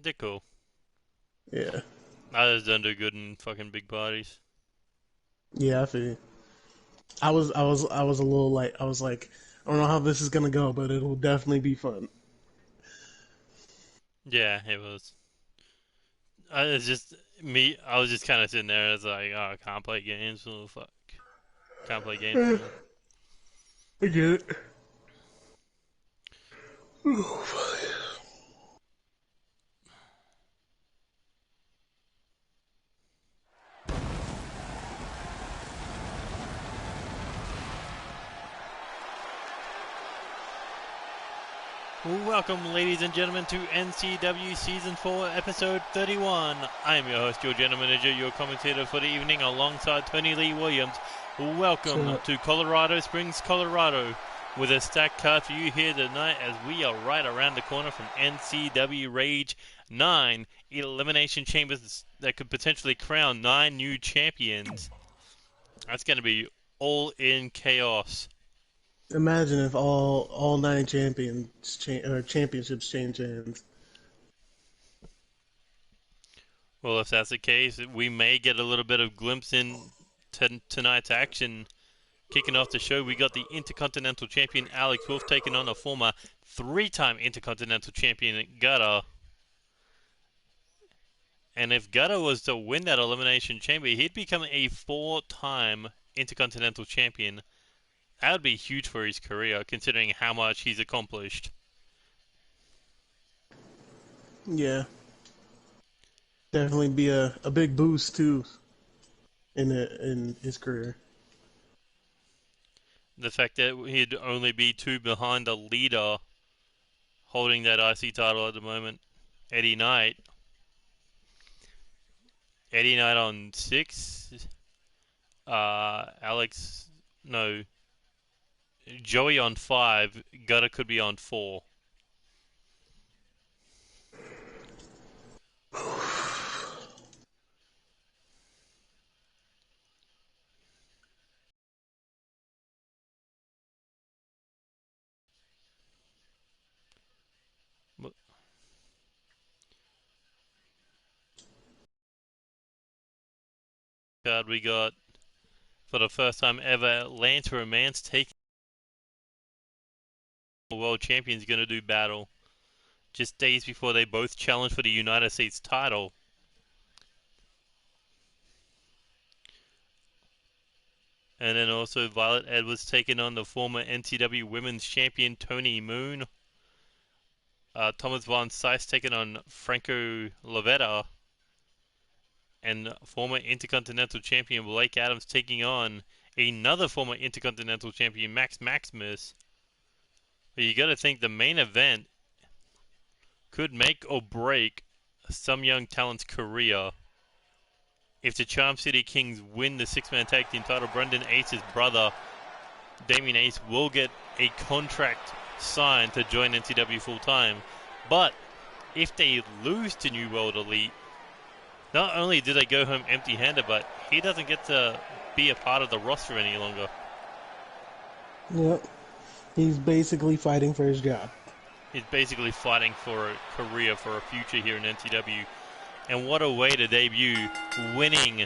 They're cool. Yeah. Others don't do good in fucking big parties. Yeah, I feel. I was a little like I was like I don't know how this is gonna go, but it'll definitely be fun. Yeah, it was. It's just me. I was just kind of sitting there as like, oh, I can't play games. Oh fuck, can't play games I anymore. get it. Welcome, ladies and gentlemen, to NCW Season 4, Episode 31. I am your host, your general manager, your commentator for the evening, alongside Tony Lee Williams. Welcome So to Colorado Springs, Colorado, with a stacked card for you here tonight as we are right around the corner from NCW Rage 9 Elimination Chambers that could potentially crown 9 new champions. That's going to be all in chaos. imagine if all nine championships change hands. Well, if that's the case, we may get a little bit of glimpse in tonight's action. Kicking off the show, we got the Intercontinental Champion Alex Wolf taking on a former three-time Intercontinental Champion Gutter. And if Gutter was to win that Elimination Chamber, he'd become a four-time Intercontinental Champion. That would be huge for his career, considering how much he's accomplished. Yeah, definitely be a big boost too in his career. The fact that he'd only be two behind the leader holding that IC title at the moment, Eddie Knight. Eddie Knight on 6. Alex, no, Joey on 5. Gutter could be on 4. God, we got for the first time ever Lance Romance taking the world champions going to do battle just days before they both challenge for the United States title. And then also Violet Edwards taking on the former NCW Women's Champion Tony Moon. Thomas Von Seiss taking on Franco Lavetta. And former Intercontinental Champion Blake Adams taking on another former Intercontinental Champion Max Maximus. But you got to think the main event could make or break some young talent's career. If the Charm City Kings win the six-man tag team title, Brendan Ace's brother, Damien Ace, will get a contract signed to join NCW full-time. But if they lose to New World Elite, not only do they go home empty-handed, but he doesn't get to be a part of the roster any longer. Yep, he's basically fighting for his job. He's basically fighting for a career, for a future here in NCW. And what a way to debut, winning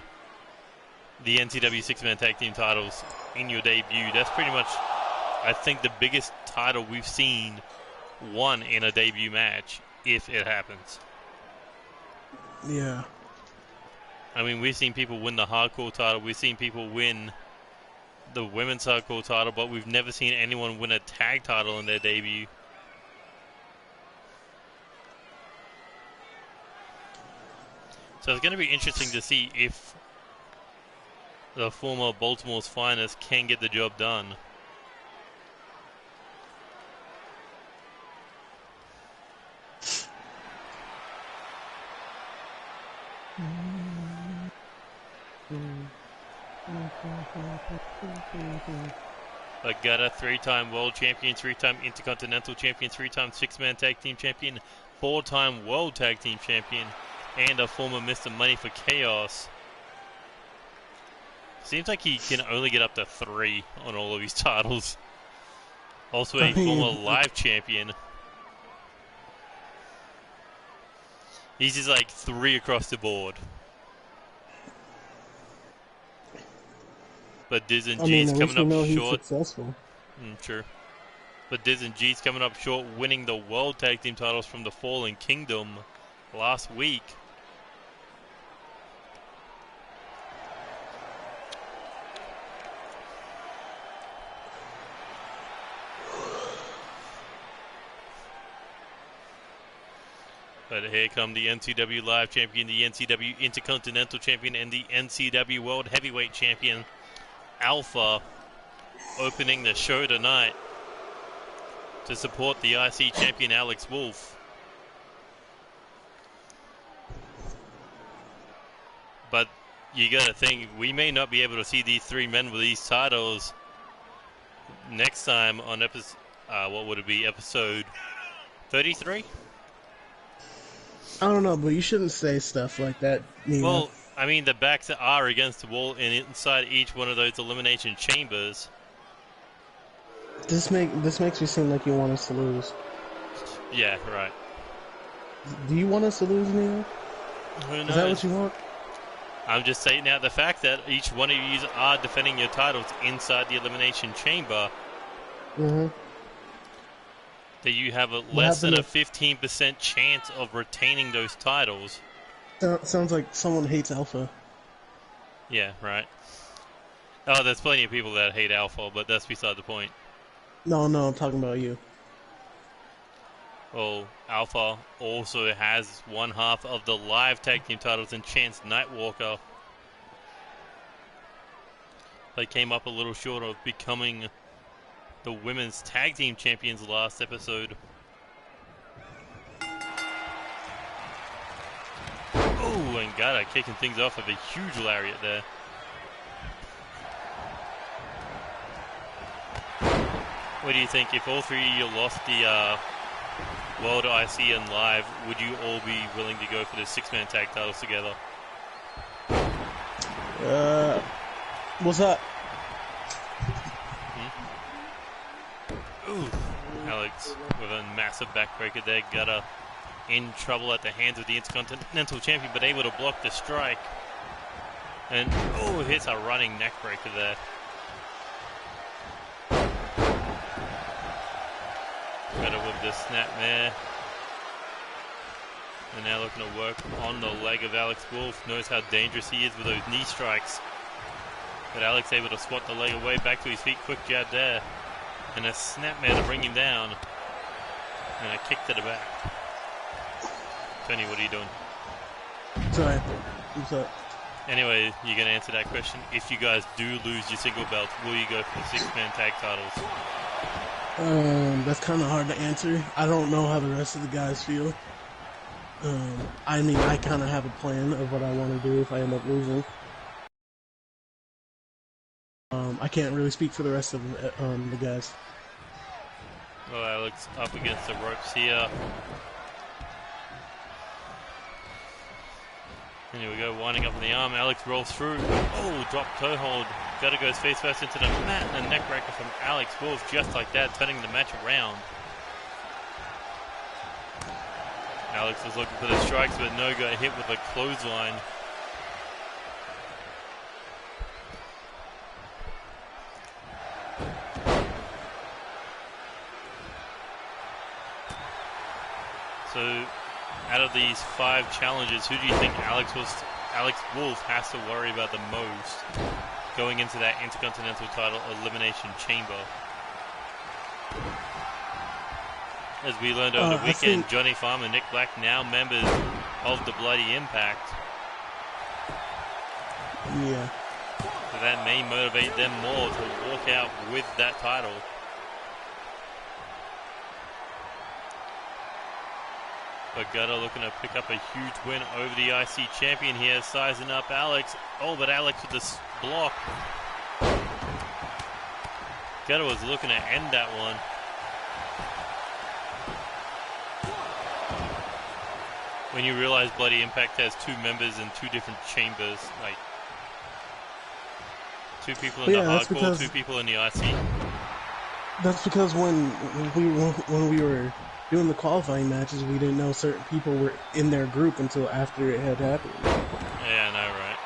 the NCW six-man tag team titles in your debut. That's pretty much, I think, the biggest title we've seen won in a debut match, if it happens. Yeah. I mean, we've seen people win the hardcore title, we've seen people win the women's hardcore title, but we've never seen anyone win a tag title in their debut. So it's going to be interesting to see if the former Baltimore's finest can get the job done. But got a three-time world champion, three-time intercontinental champion, three-time six-man tag team champion, four-time world tag team champion, and a former Mr. Money for Chaos. Seems like he can only get up to 3 on all of his titles. Also a former live champion. He's just like 3 across the board. But Diz and I mean, G's at coming least we up know he's short. successful. Sure. But Diz and G's coming up short, winning the World Tag Team titles from the Fallen Kingdom last week. But here come the NCW Live Champion, the NCW Intercontinental Champion, and the NCW World Heavyweight Champion, Alpha, opening the show tonight to support the IC Champion Alex Wolf. But you gotta think, we may not be able to see these 3 men with these titles next time on episode, what would it be, episode 33? I don't know, but you shouldn't say stuff like that, Nina. Well, I mean, the backs are against the wall and inside each one of those elimination chambers. This makes me seem like you want us to lose. Yeah, right. Do you want us to lose, Nina? Who knows? Is that what you want? I'm just stating out the fact that each one of you are defending your titles inside the elimination chamber. Mm-hmm. That you have a less than a 15% chance of retaining those titles. Sounds like someone hates Alpha. Yeah, right. Oh, there's plenty of people that hate Alpha, but that's beside the point. No, I'm talking about you. Well, Alpha also has one half of the live tag team titles in Chance Nightwalker. They came up a little short of becoming the women's tag team champions last episode. Oh, and Gata kicking things off with a huge lariat there. What do you think? If all 3 of you lost the World IC and Live, would you all be willing to go for the 6-man tag titles together? What's up? Ooh, Alex with a massive backbreaker there. Gata in trouble at the hands of the Intercontinental Champion, but able to block the strike. And, oh, hits a running neckbreaker there. Gata with the snap there. And now looking to work on the leg of Alex Wolf. Knows how dangerous he is with those knee strikes. But Alex able to swat the leg away, back to his feet, quick jab there. And a snapmare to bring him down. And a kick to the back. Tony, what are you doing? Sorry. What's up? Anyway, you're going to answer that question. If you guys do lose your single belts, will you go for the 6-man tag titles? That's kind of hard to answer. I don't know how the rest of the guys feel. I mean, I kind of have a plan of what I want to do if I end up losing. I can't really speak for the rest of the guys. Well, Alex up against the ropes here. And here we go, winding up in the arm. Alex rolls through. Oh, drop toe hold. Gata goes face first into the mat, and a neck breaker from Alex Wolf, just like that, turning the match around. Alex was looking for the strikes, but no, got hit with a clothesline. So, out of these 5 challenges, who do you think Alex Wolf has to worry about the most going into that Intercontinental title elimination chamber? As we learned over the weekend, Johnny Farm and Nick Black now members of the Bloody Impact. Yeah. So that may motivate them more to walk out with that title. But Gata looking to pick up a huge win over the IC champion here, sizing up Alex. Oh, but Alex with this block. Gata was looking to end that one. When you realize Bloody Impact has 2 members in 2 different chambers, like 2 people in the hardcore, 2 people in the IC. That's because when we were doing the qualifying matches, we didn't know certain people were in their group until after it had happened. Yeah, I know, right?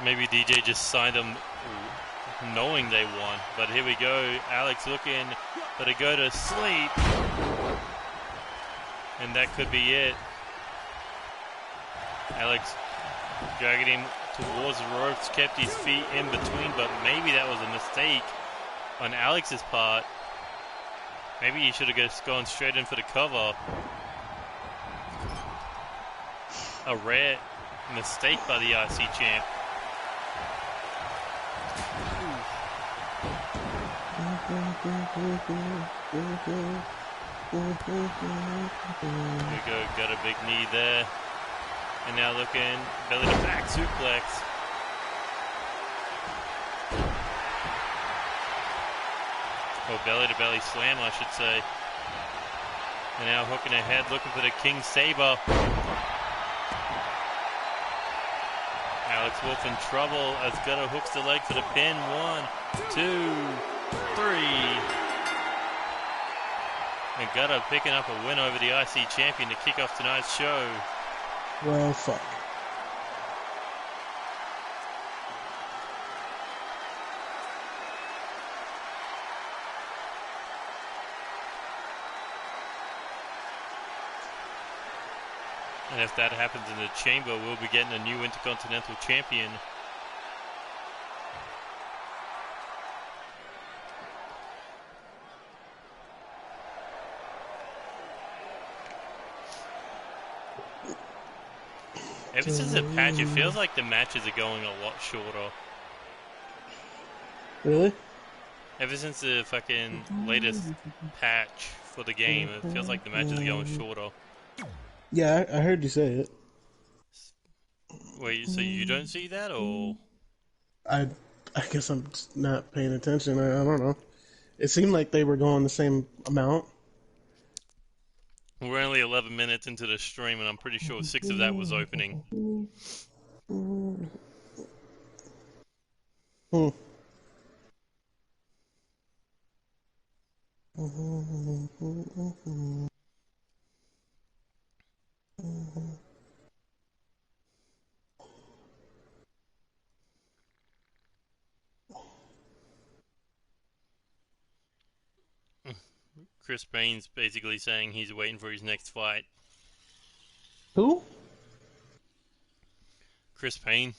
Maybe DJ just signed them knowing they won. But here we go. Alex looking for to go to sleep. And that could be it. Alex dragging him towards the ropes, kept his feet in between, but maybe that was a mistake on Alex's part. Maybe he should have just gone straight in for the cover. A rare mistake by the IC champ. Here we go, got a big knee there. And now looking, belly to back suplex. Or belly to belly slam, I should say. And now hooking ahead, looking for the King Saber. Alex Wolf in trouble as Gutter hooks the leg for the pin. 1, 2, 3. And Gutter picking up a win over the IC champion to kick off tonight's show. Well, fuck. And if that happens in the chamber, we'll be getting a new Intercontinental Champion. Ever since the patch, it feels like the matches are going a lot shorter. Really? Ever since the fucking latest patch for the game, it feels like the matches are going shorter. Yeah, I heard you say it. Wait, so you don't see that, or? I guess I'm just not paying attention. I don't know. It seemed like they were going the same amount. We're only 11 minutes into the stream, and I'm pretty sure 6 of that was opening. Chris Payne's basically saying he's waiting for his next fight. Who? Chris Payne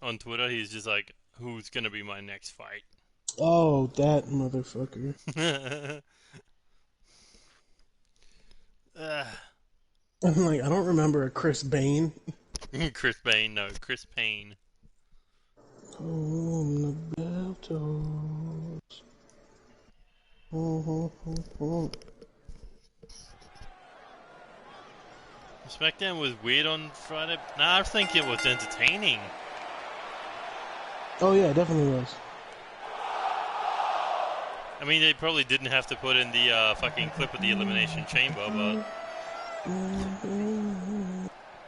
on Twitter, he's just like, who's gonna be my next fight? Oh, that motherfucker. I'm like, I don't remember a Chris Bane. Chris Payne, no, Chris Payne. Oh, the bell tolls. SmackDown was weird on Friday. Nah, I think it was entertaining. Oh yeah, it definitely was. I mean, they probably didn't have to put in the fucking clip of the Elimination Chamber, but...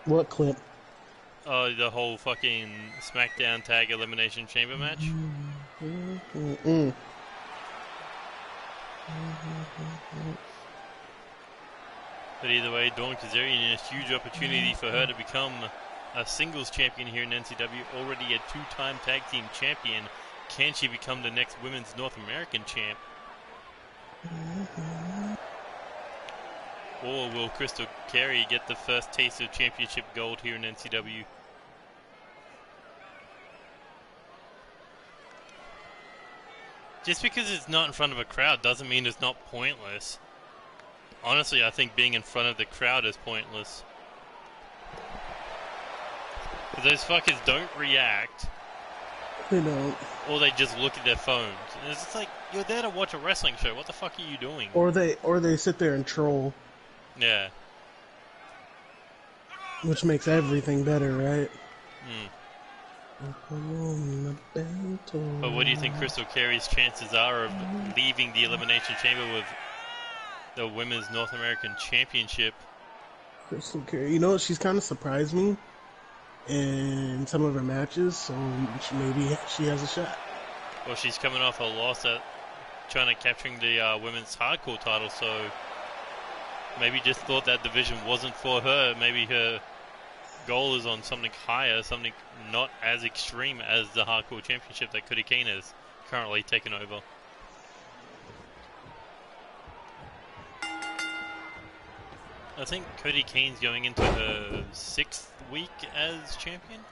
What clip? The whole fucking SmackDown Tag Elimination Chamber match. But either way, Dawn Kazarian, a huge opportunity for her to become a singles champion here in NCW, already a 2-time tag team champion. Can she become the next women's North American champ? Or will Crystal Carey get the first taste of championship gold here in NCW? Just because it's not in front of a crowd doesn't mean it's not pointless. Honestly, I think being in front of the crowd is pointless. But those fuckers don't react. They don't. Or they just look at their phones. And it's just like, you're there to watch a wrestling show. What the fuck are you doing? Or they sit there and troll. Yeah. Which makes everything better, right? But what do you think Crystal Carey's chances are of leaving the Elimination Chamber with the Women's North American Championship? Crystal Carey, you know, she's kind of surprised me in some of her matches, so maybe she has a shot. Well, she's coming off a loss at trying to capturing the women's hardcore title, so maybe just thought that division wasn't for her. Maybe her goal is on something higher, something not as extreme as the hardcore championship that Cody Kane has currently taken over. I think Cody Kane's going into her 6th week as champion.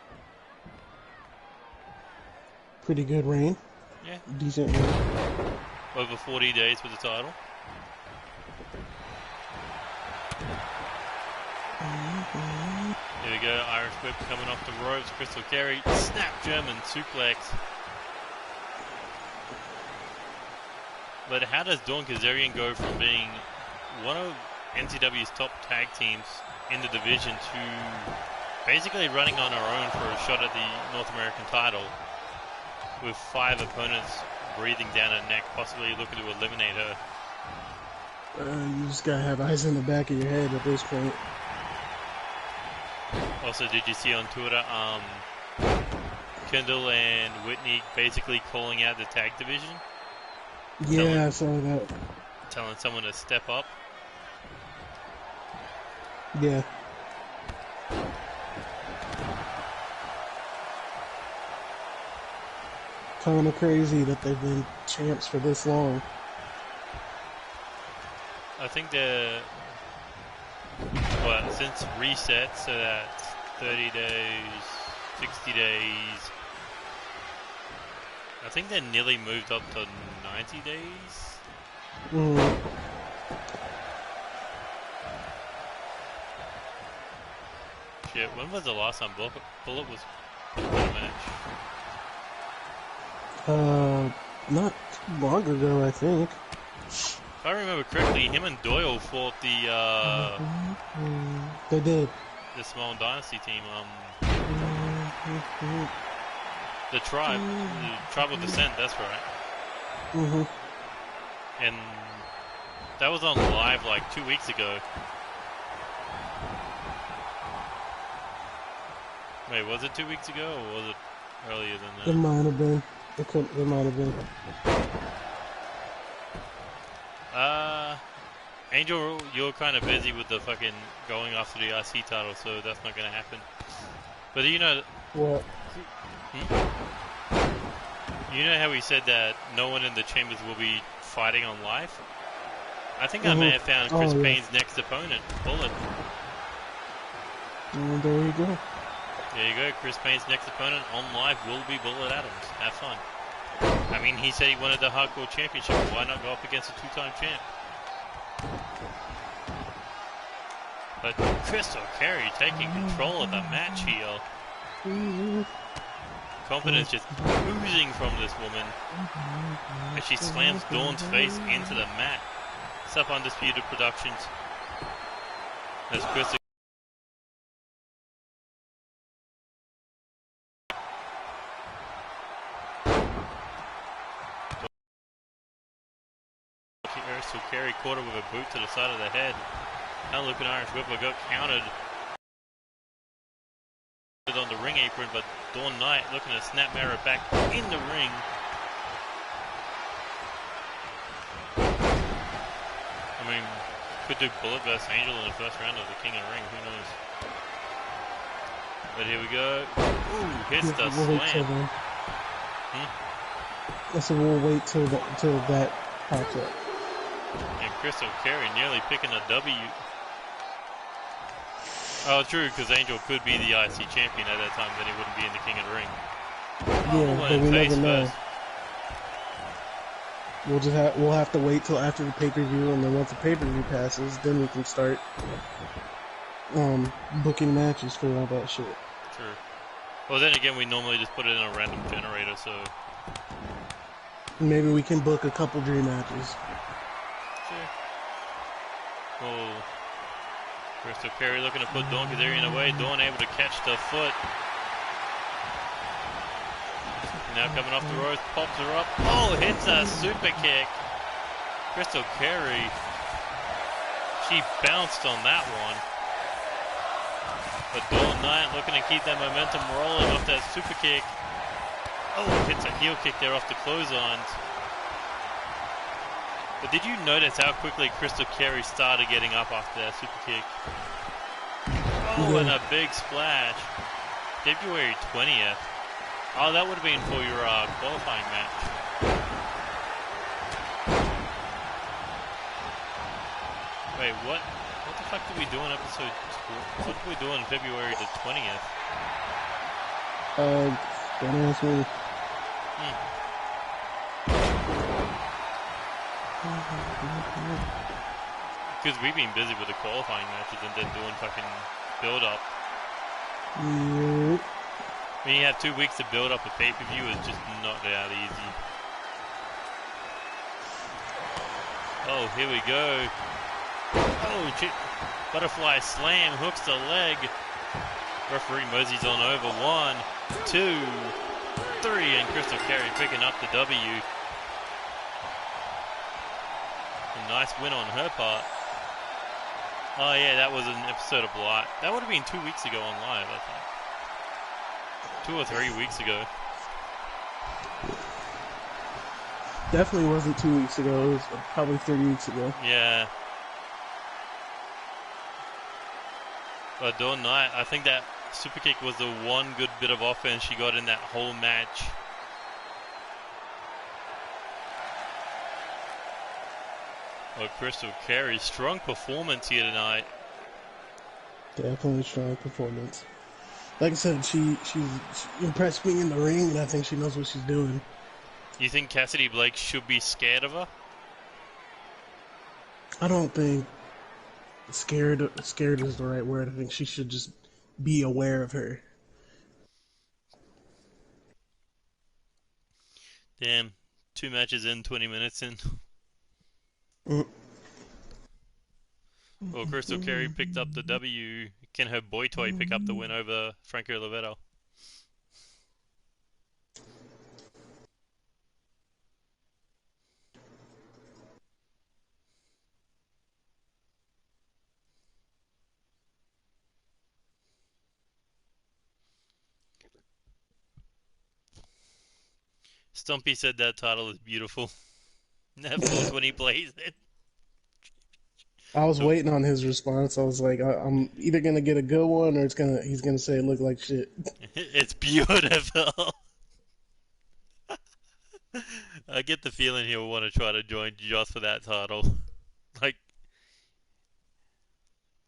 Pretty good reign. Yeah. Decent reign. Over 40 days with the title. Here we go, Irish whip coming off the ropes. Crystal Carey, snap German suplex. But how does Dawn Kazarian go from being one of NCW's top tag teams in the division to basically running on her own for a shot at the North American title with 5 opponents breathing down her neck, possibly looking to eliminate her? You just gotta have eyes in the back of your head at this point. Also, did you see on Twitter, Kendall and Whitney basically calling out the tag division? Yeah, I saw that. Telling someone to step up. Yeah. Kind of crazy that they've been champs for this long. I think since reset, so that's 30 days, 60 days. I think they nearly moved up to 90 days. Shit, when was the last time Bullet was in a match? Not too long ago, I think. If I remember correctly, him and Doyle fought They did. the Small Dynasty team. The Tribal Descent, that's right. And that was on live like 2 weeks ago. Wait, was it 2 weeks ago or was it earlier than that? It might have been. It might have been. Angel, you're kind of busy with the fucking going after the IC title, so that's not going to happen. But you know... What? You know how we said that no one in the chambers will be fighting on live? I think I may have found Chris Payne's next opponent, Bullet. There you go. There you go, Chris Payne's next opponent on live will be Bullet Adams. Have fun. I mean, he said he wanted the Hardcore Championship. Why not go up against a 2-time champ? But Crystal Carey taking control of the match here. Confidence just oozing from this woman as she slams Dawn's face into the mat. It's up Undisputed Productions. As Crystal Carey caught her with a boot to the side of the head. Now looking Irish Whipper got countered on the ring apron, but Dawn Knight looking to snap Mara back in the ring. I mean, could do Bullet vs Angel in the first round of the King of the Ring, who knows. But here we go. Ooh, hits the slam. So we'll wait till that pops up. And Crystal Carey nearly picking a W. Oh, true, because Angel could be the IC champion at that time, then he wouldn't be in the King of the Ring. Yeah, but we never know. We'll have to wait till after the pay-per-view, and then once the pay-per-view passes, then we can start booking matches for all that shit. True. Well, then again, we normally just put it in a random generator, so maybe we can book a couple dream matches. Oh, Crystal Carey looking to put Dawn Kazarian away. Dawn able to catch the foot. Now coming off the ropes, pops her up. Oh, hits a super kick. Crystal Carey, she bounced on that one. But Dawn Knight looking to keep that momentum rolling off that super kick. Oh, hits a heel kick there off the clotheslines. But did you notice how quickly Crystal Carey started getting up after that super kick? Oh, and Yeah. a big splash. February 20th. Oh, that would have been for your qualifying match. Wait, what? What the fuck did we do on episode? What did we do on February the 20th? Don't ask me. Because we've been busy with the qualifying matches and then doing fucking build up. Yep. When you have 2 weeks to build up a pay-per-view, it's just not that easy. Oh, here we go. Oh, shit. Butterfly slam, hooks the leg. Referee Mosey's on over. 1, 2, 3, and Crystal Carey picking up the W. A nice win on her part. Oh yeah, that was an episode of Live. That would have been 2 weeks ago on Live, I think. 2 or 3 weeks ago. Definitely wasn't 2 weeks ago. It was probably 3 weeks ago. Yeah. But Dawn Knight, I think that super kick was the one good bit of offense she got in that whole match. Oh, Crystal Carey, strong performance here tonight. Definitely strong performance. Like I said, she impressed me in the ring, and I think she knows what she's doing. You think Cassidy Blake should be scared of her? I don't think scared is the right word. I think she should just be aware of her. Damn, 2 matches in, 20 minutes in. Well, Crystal Carey picked up the W. Can her boy toy pick up the win over Franco Lovetto? Stumpy said that title is beautiful. Of course, when he plays it. I was So, waiting on his response. I was like, I'm either gonna get a good one, or he's gonna say it looked like shit. it's beautiful. I get the feeling he'll want to try to join just for that title. Like,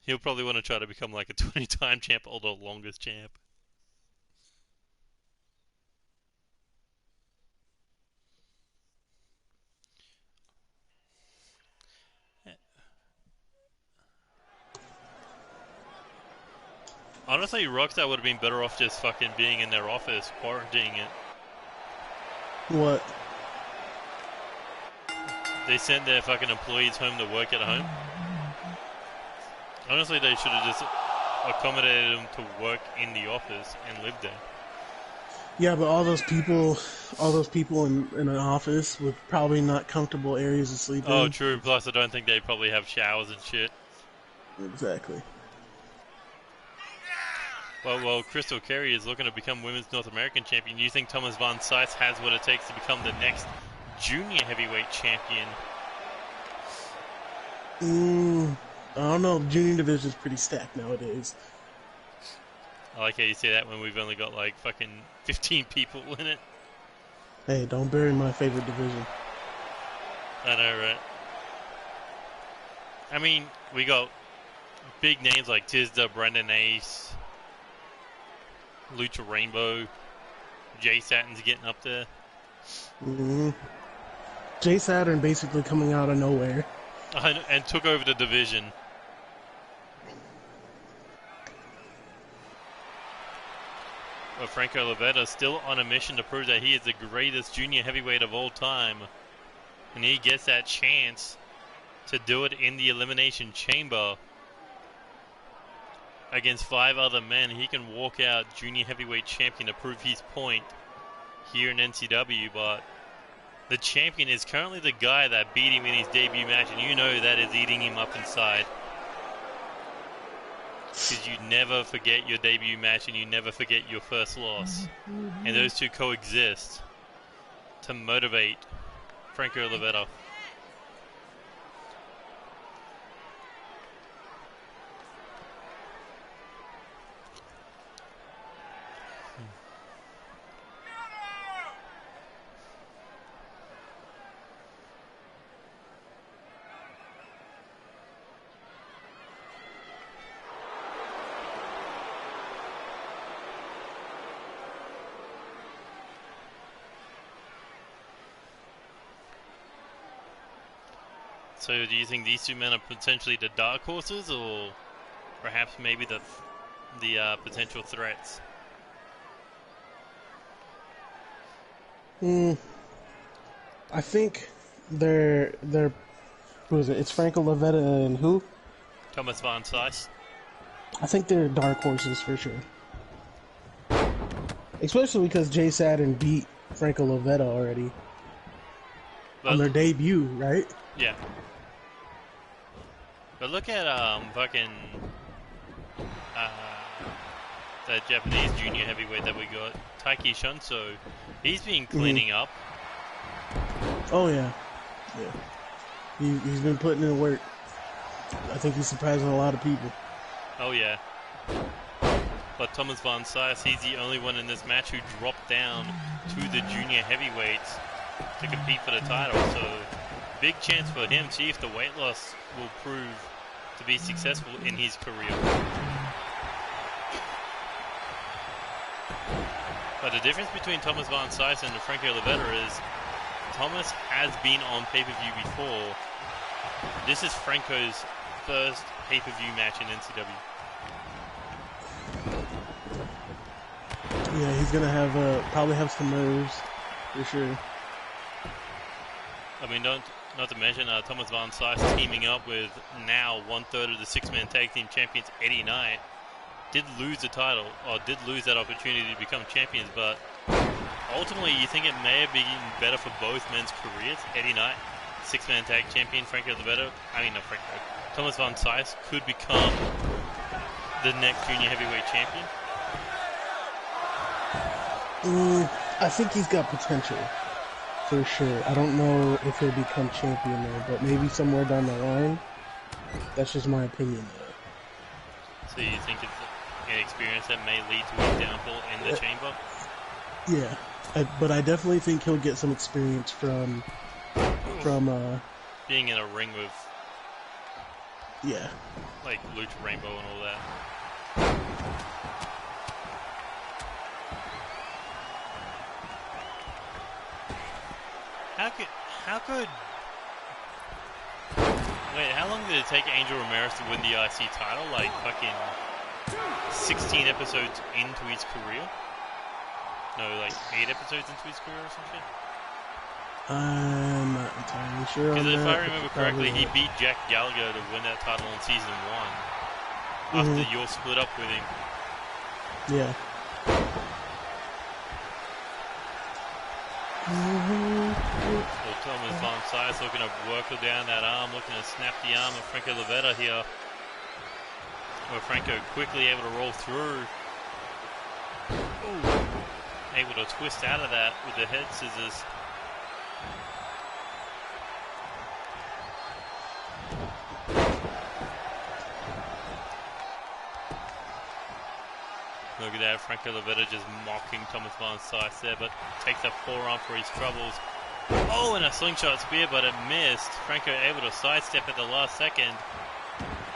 he'll probably want to try to become like a 20-time champ or the longest champ. Honestly, Rockstar would have been better off just fucking being in their office, quarantining it. What? They sent their fucking employees home to work at home. Honestly, they should have just accommodated them to work in the office and live there. Yeah, but all those people in an office with probably not comfortable areas to sleep Oh, in. true. Plus, I don't think they probably have showers and shit. Exactly. Well, Crystal Carey is looking to become Women's North American Champion. You think Thomas Von Seiss has what it takes to become the next Junior Heavyweight Champion? I don't know. The junior division is pretty stacked nowadays. I like how you say that when we've only got like fucking 15 people in it. Hey, don't bury my favorite division. I know, right? I mean, we got big names like Tisda, Brendan Ace, Lucha Rainbow, Jay Saturn's getting up there. Jay Saturn basically coming out of nowhere. And took over the division. But Franco Lovetto still on a mission to prove that he is the greatest junior heavyweight of all time. And he gets that chance to do it in the Elimination Chamber against 5 other men. He can walk out junior heavyweight champion to prove his point here in NCW, but the champion is currently the guy that beat him in his debut match, and you know that is eating him up inside. Because you never forget your debut match and you never forget your first loss. And those two coexist to motivate Franco Lovetto. So do you think these two men are potentially the dark horses, or perhaps maybe the potential threats? I think they're who is it? It's Franco Lavetta and who? Thomas Von Sice. I think they're dark horses for sure. Especially because Jay Saturn beat Franco Lavetta already on their debut, right? Yeah. But look at fucking the Japanese junior heavyweight that we got, Taiki Shunso. He's been cleaning up. Oh yeah, yeah. He's been putting in work. I think he's surprising a lot of people. Oh yeah. But Thomas Von Sice, he's the only one in this match who dropped down to the junior heavyweights to compete for the title. So big chance for him. See if the weight loss will prove to be successful in his career. But the difference between Thomas Von Sice and Franco Lavetta is Thomas has been on pay-per-view before. This is Franco's first pay-per-view match in NCW. Yeah, he's gonna have probably have some nerves for sure. I mean, not to mention Thomas Von Sice teaming up with now 1/3 of the six-man tag team champions Eddie Knight. Did lose the title, or did lose that opportunity to become champions, but ultimately you think it may have been better for both men's careers. Eddie Knight, six-man tag champion, Franco Lavetta, Thomas Von Sice could become the next junior heavyweight champion. I think he's got potential, for sure. I don't know if he'll become champion though, but maybe somewhere down the line. That's just my opinion though. So you think it's an experience that may lead to his downfall in the chamber? Yeah, but I definitely think he'll get some experience from being in a ring with, yeah, like Lucha Rainbow and all that. How long did it take Angel Ramirez to win the IC title? Like fucking 16 episodes into his career? No, like 8 episodes into his career or some shit? I'm not entirely sure. Because if I remember correctly, he beat Jack Gallagher to win that title in season 1 after you split up with him. Yeah. So Thomas Von Sice looking to work down that arm, looking to snap the arm of Franco Lavetta here. Where Franco quickly able to roll through. Ooh. Able to twist out of that with the head scissors. Look at that, Franco Lavetta just mocking Thomas Von Sice there, but takes that forearm for his troubles. Oh, and a slingshot spear, but it missed. Franco able to sidestep at the last second.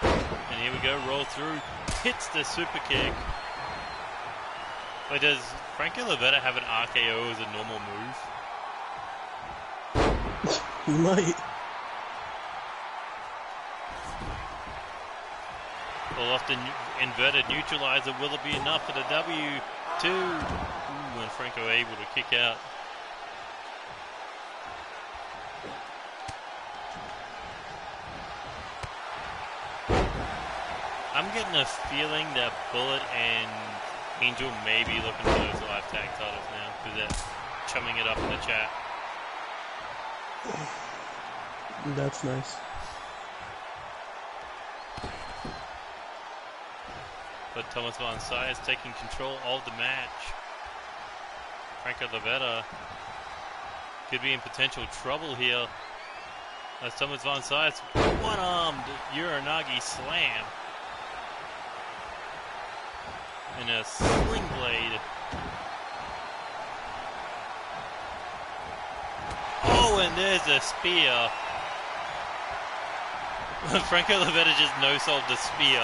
And here we go, roll through, hits the super kick. But does Franco Lavetta have an RKO as a normal move? He might. Pull off the inverted neutralizer. Will it be enough for the W2? Ooh, and Franco able to kick out. I'm getting a feeling that Bullet and Angel may be looking for those live tag titles now because they're chumming it up in the chat. That's nice. But Thomas Von Sice taking control of the match. Franco Lavetta could be in potential trouble here. As Thomas Von Sice one-armed Uranagi slam. And a sling blade. Oh, and there's a spear. Franco Lavetta just no-sold the spear.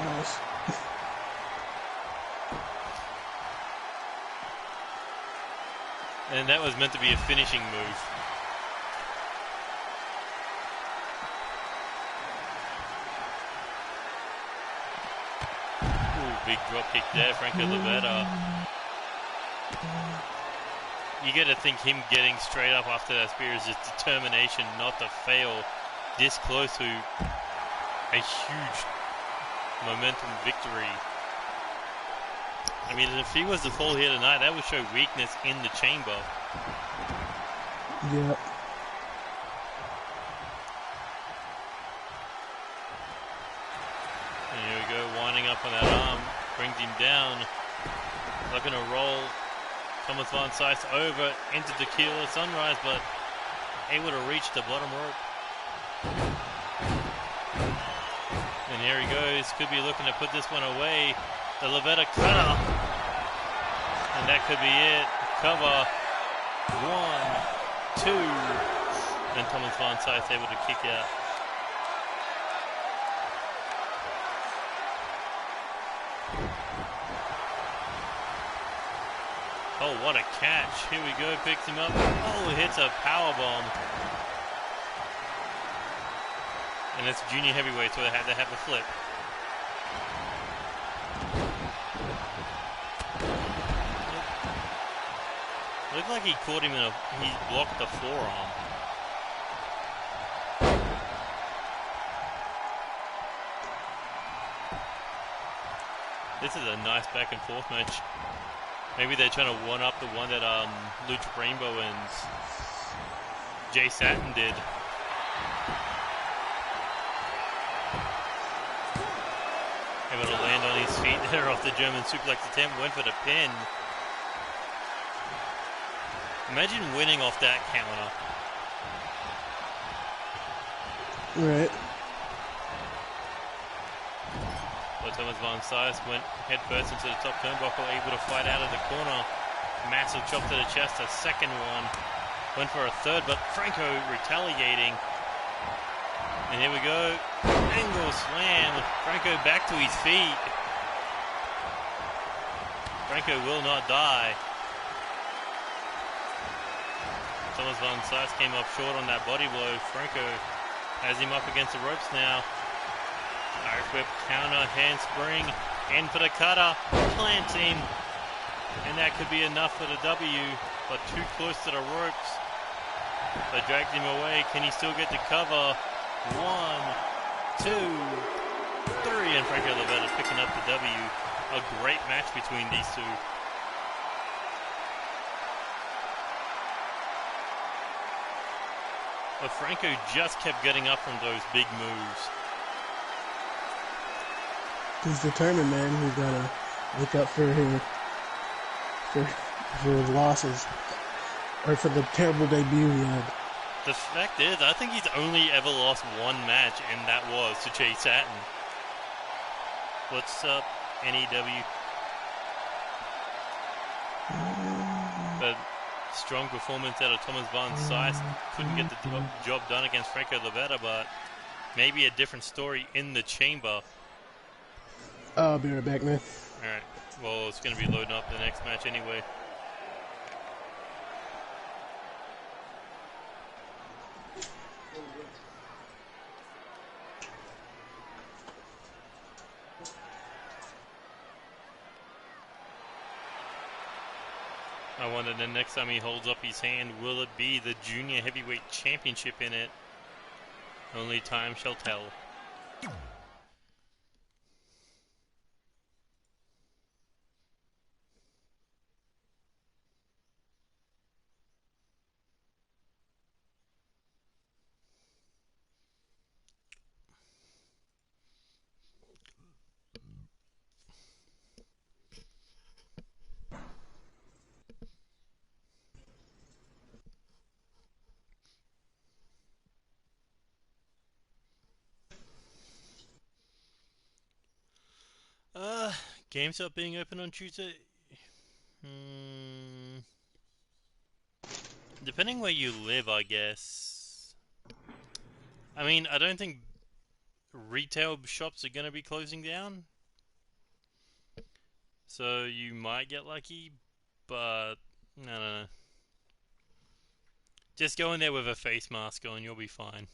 Nice. And that was meant to be a finishing move. big drop kick there, Franco Lavetta. You got to think him getting straight up after that spear is just determination not to fail this close to a huge momentum victory. I mean, if he was to fall here tonight, that would show weakness in the chamber. Yeah. And here we go, winding up on that arm, brings him down. Looking to roll Thomas Van Sijs over into Tequila Sunrise, but able to reach the bottom rope. And here he goes, could be looking to put this one away. The Lavetta cutter. And that could be it. Cover. 1, 2. And Thomas Van Sijs able to kick out. Oh, what a catch. Here we go, picks him up. Oh, hits a power bomb. And it's junior heavyweight, so they had to have a flip. Looked like he caught him he blocked the forearm. This is a nice back and forth match. Maybe they're trying to one up the one that Lucha Rainbow and Jay Satin did. Able to land on his feet there off the German suplex attempt, went for the pin. Imagine winning off that counter. Right. But Thomas Van Sijs went head first into the top turnbuckle, able to fight out of the corner. Massive chop to the chest, a second one. Went for a third, but Franco retaliating. And here we go. Angle slam. Franco back to his feet. Franco will not die. Thomas Van Sijs came up short on that body blow. Franco has him up against the ropes now. Irish whip, counter, handspring, in for the cutter, plants him. And that could be enough for the W, but too close to the ropes. They dragged him away. Can he still get the cover? 1, 2, 3, and Franco Lavetta picking up the W. A great match between these two. But Franco just kept getting up from those big moves. He's determined, man. He's gotta look up for his losses, or for the terrible debut he had. The fact is, I think he's only ever lost one match, and that was to Jay Satin. What's up, NEW? But strong performance out of Thomas Van Sijs. Couldn't get the job done against Franco Lavetta, but maybe a different story in the chamber. I'll be right back, man. Alright, well, it's going to be loading up the next match anyway. I wonder the next time he holds up his hand, will it be the Junior Heavyweight Championship in it? Only time shall tell. GameStop being open on Tuesday? Depending where you live, I guess. I mean, I don't think retail shops are going to be closing down. So you might get lucky, but no. Just go in there with a face mask on, you'll be fine.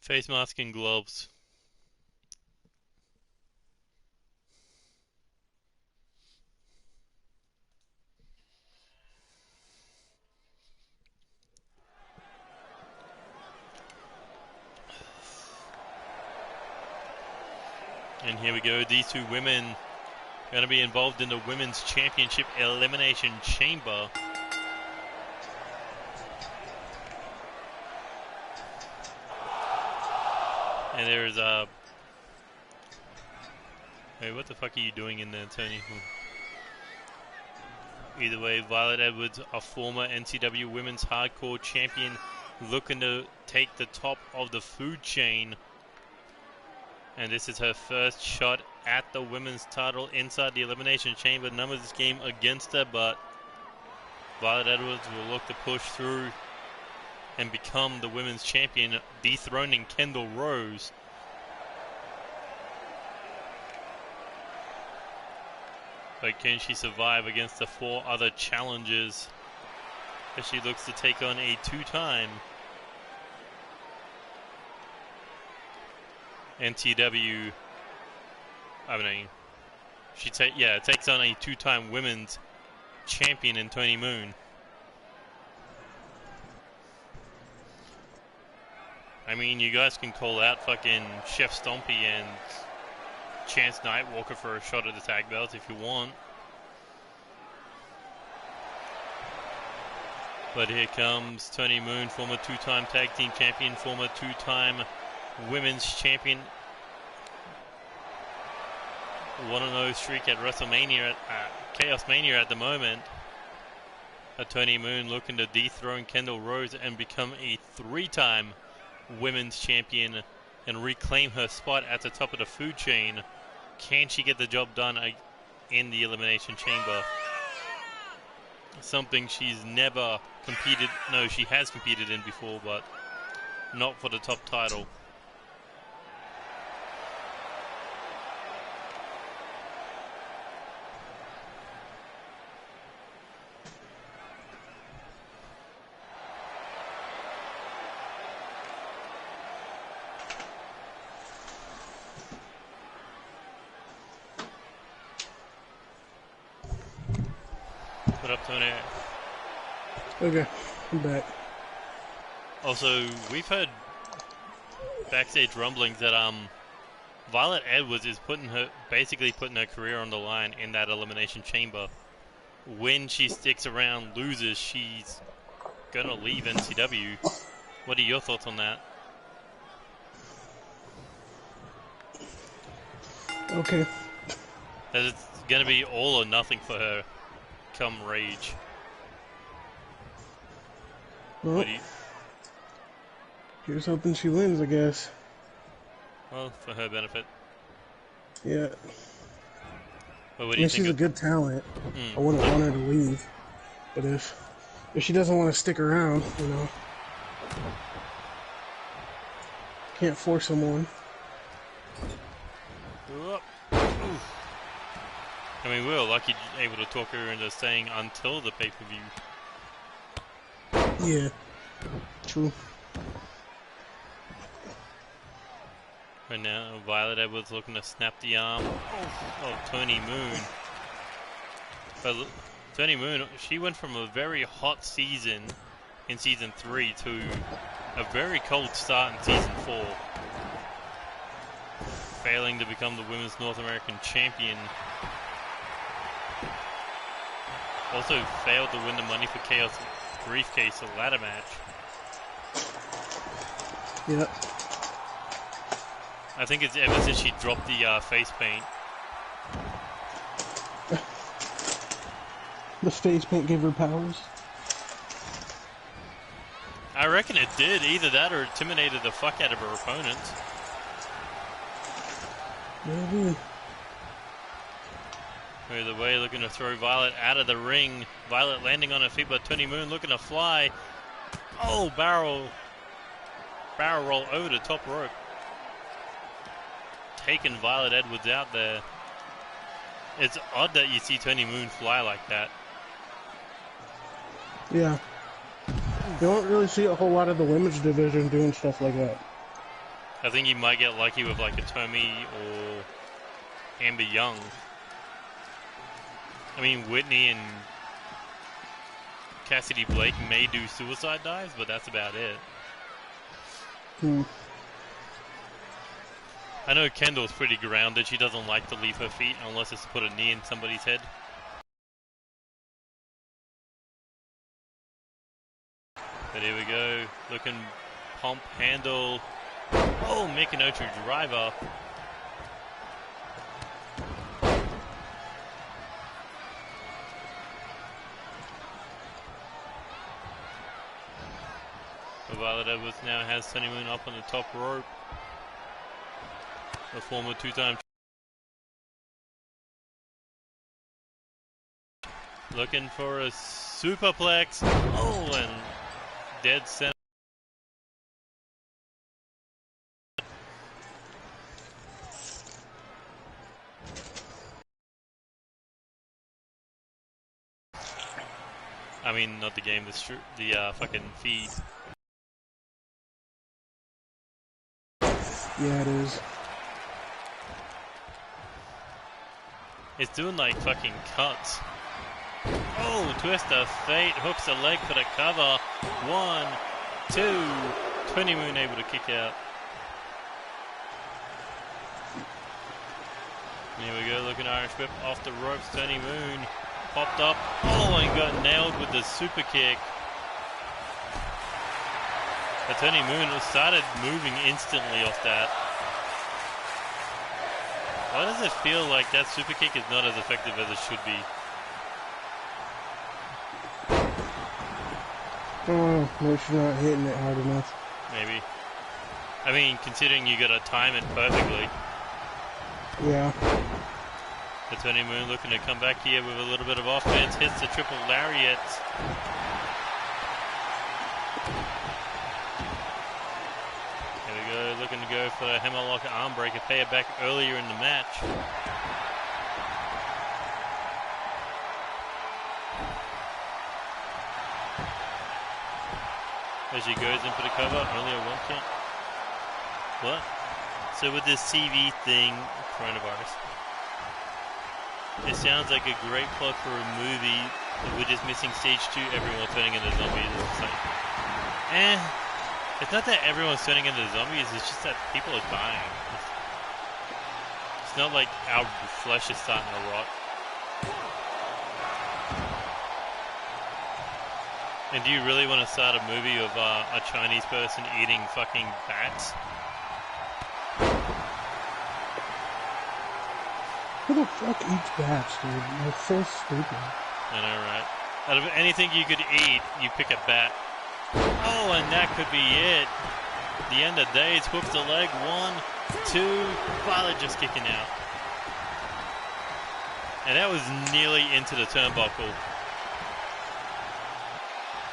Face mask and gloves. And here we go. These two women are going to be involved in the Women's Championship Elimination Chamber. And there's Hey, what the fuck are you doing in there, Tony? Either way, Violet Edwards, a former NCW Women's Hardcore Champion, looking to take the top of the food chain. And this is her first shot at the women's title inside the Elimination Chamber. Numbers game against her, but Violet Edwards will look to push through and become the women's champion, dethroning Kendall Rose. But can she survive against the 4 other challengers as she looks to take on a 2-time NTW? Takes on a 2-time women's champion in Tony Moon. I mean, you guys can call out fucking Chef Stompy and Chance Nightwalker for a shot at the tag belt if you want. But here comes Tony Moon, former 2-time tag team champion, former 2-time women's champion. 1-0 streak at WrestleMania, Chaos Mania at the moment. Tony Moon looking to dethrone Kendall Rose and become a 3-time women's champion and reclaim her spot at the top of the food chain. Can she get the job done in the Elimination Chamber? Something she's never competed. No, she has competed in before, but not for the top title. What up, Tony? Okay, I'm back. Also, we've heard backstage rumblings that Violet Edwards is basically putting her career on the line in that Elimination Chamber. When she sticks around, loses, she's gonna leave NCW. What are your thoughts on that? Okay. That it's gonna be all or nothing for her come Rage. Well, here's hoping she wins, I guess. Well, for her benefit. Yeah. But what do you think she's a good talent. I wouldn't want her to leave. But if she doesn't want to stick around, you know, can't force someone. I mean, we were lucky able to talk her into staying until the pay-per-view. Yeah, true. Right now, Violet Edwards looking to snap the arm of Tony Moon. But Tony Moon, she went from a very hot season in Season 3 to a very cold start in Season 4. Failing to become the Women's North American Champion. Also failed to win the Money for Chaos briefcase, a ladder match. Yep. I think it's ever since she dropped the face paint. The face paint gave her powers? I reckon it did. Either that or intimidated the fuck out of her opponents. Maybe. Either way, looking to throw Violet out of the ring. Violet landing on her feet, but Tony Moon looking to fly. Oh, barrel roll over the top rope. Taking Violet Edwards out there. It's odd that you see Tony Moon fly like that. Yeah. You don't really see a whole lot of the women's division doing stuff like that. I think you might get lucky with like a Tommy or Amber Young. I mean, Whitney and Cassidy Blake may do suicide dives, but that's about it. I know Kendall's pretty grounded. She doesn't like to leave her feet unless it's to put a knee in somebody's head. But here we go. Looking pump handle. Oh, Mikinochu driver. Violet Edwards now has Tony Moon up on the top rope. The former two-time. Looking for a superplex. Oh, and dead center. I mean, not the game, the fucking feed. Yeah, it is. It's doing like fucking cuts. Oh, twist of fate, hooks the leg for the cover. 1, 2. Tony Moon able to kick out. Here we go, looking Irish whip off the ropes. Tony Moon popped up. Oh, and got nailed with the super kick. But Tony Moon started moving instantly off that. Why does it feel like that super kick is not as effective as it should be? Oh, maybe she's not hitting it hard enough. Maybe. I mean, considering you gotta time it perfectly. Yeah. But Tony Moon looking to come back here with a little bit of offense. Hits the triple lariat. Here we go, looking to go for a hammerlock arm breaker. Pay it back earlier in the match. As he goes in for the cover, only a 1 count. What? So with this CV thing, coronavirus, it sounds like a great plot for a movie. We're just missing stage 2, everyone turning into zombies. It's like, it's not that everyone's turning into zombies, it's just that people are dying. It's not like our flesh is starting to rot. And do you really want to start a movie of a Chinese person eating fucking bats? Who the fuck eats bats, dude? That's so stupid. I know, right? Out of anything you could eat, you pick a bat. Oh, and that could be it. The end of days, hooks the leg. 1, 2. Violet just kicking out. And that was nearly into the turnbuckle.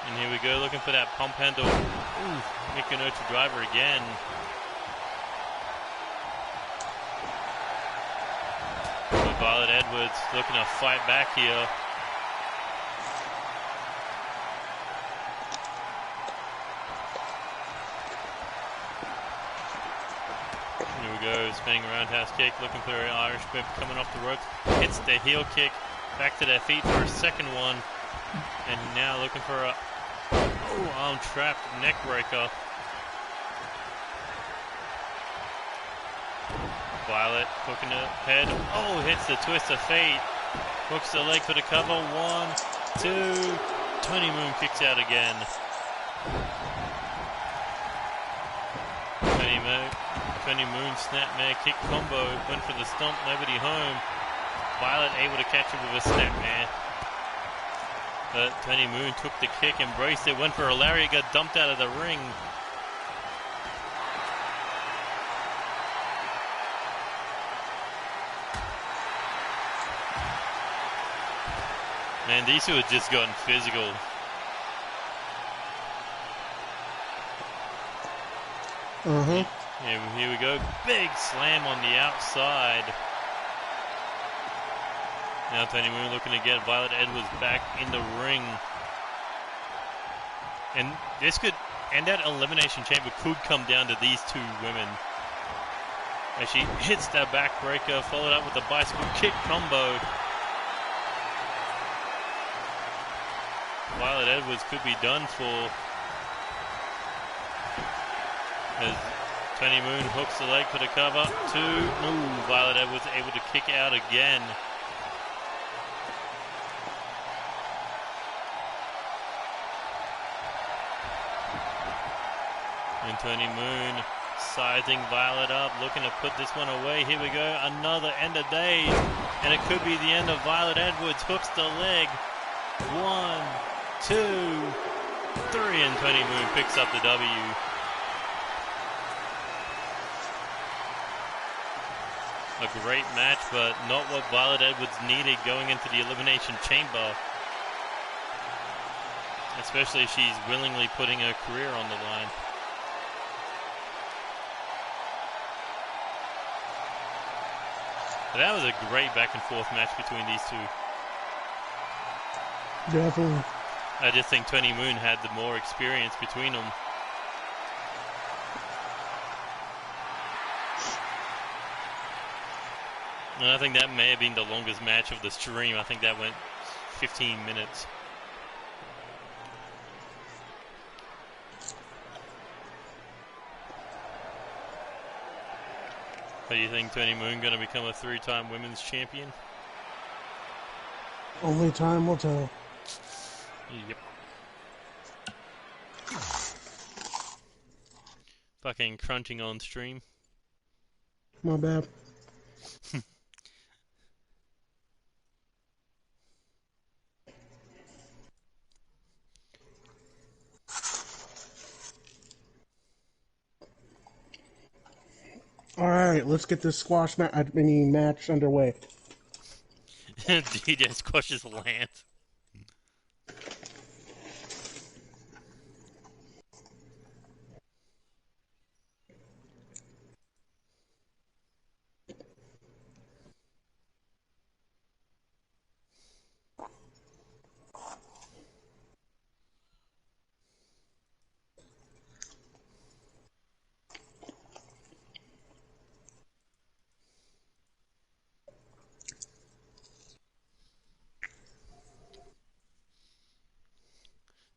And here we go, looking for that pump handle. Ooh, Mikinochu driver again. But Violet Edwards looking to fight back here. Here we go, spinning roundhouse kick, looking for an Irish whip coming off the ropes. Hits the heel kick, back to their feet for a second one. And now looking for a arm trapped neck breaker. Violet hooking the head. Oh, hits the twist of fate. Hooks the leg for the cover. 1, 2. Tony Moon kicks out again. Tony Moon snapmare kick combo. Went for the stomp, nobody home. Violet able to catch him with a snapmare. But Tony Moon took the kick, embraced it, went for a lariat, got dumped out of the ring. Man, these two have just gotten physical. Here we go. Big slam on the outside. Now Tony Moon looking to get Violet Edwards back in the ring. And this could, and that elimination chamber could come down to these two women. As she hits that backbreaker, followed up with a bicycle kick combo. Violet Edwards could be done for. As Tony Moon hooks the leg for the cover. 2. Ooh, Violet Edwards able to kick out again. And Tony Moon sizing Violet up, looking to put this one away. Here we go, another end of days. And it could be the end of Violet Edwards. Hooks the leg. 1, 2, 3, and Tony Moon picks up the W. A great match, but not what Violet Edwards needed going into the Elimination Chamber. Especially if she's willingly putting her career on the line. But that was a great back and forth match between these two. Definitely. I just think Tony Moon had the more experience between them. And I think that may have been the longest match of the stream. I think that went 15 minutes. But do you think Tony Moon going to become a 3-time women's champion? Only time will tell. Yep. Fucking crunching on stream. My bad. All right, let's get this match underway. DJ squashes Lance.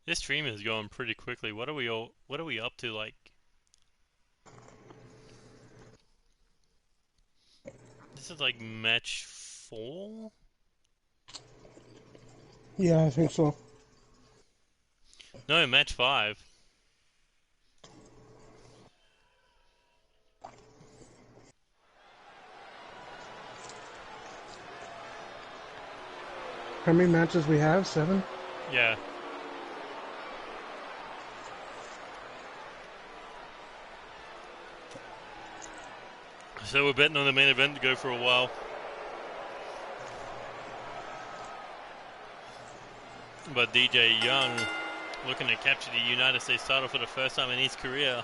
This stream is going pretty quickly. What are we up to, like? This is like match 4? Yeah, I think so. No, match 5. How many matches we have? 7? Yeah. So we're betting on the main event to go for a while. But DJ Young looking to capture the United States title for the first time in his career.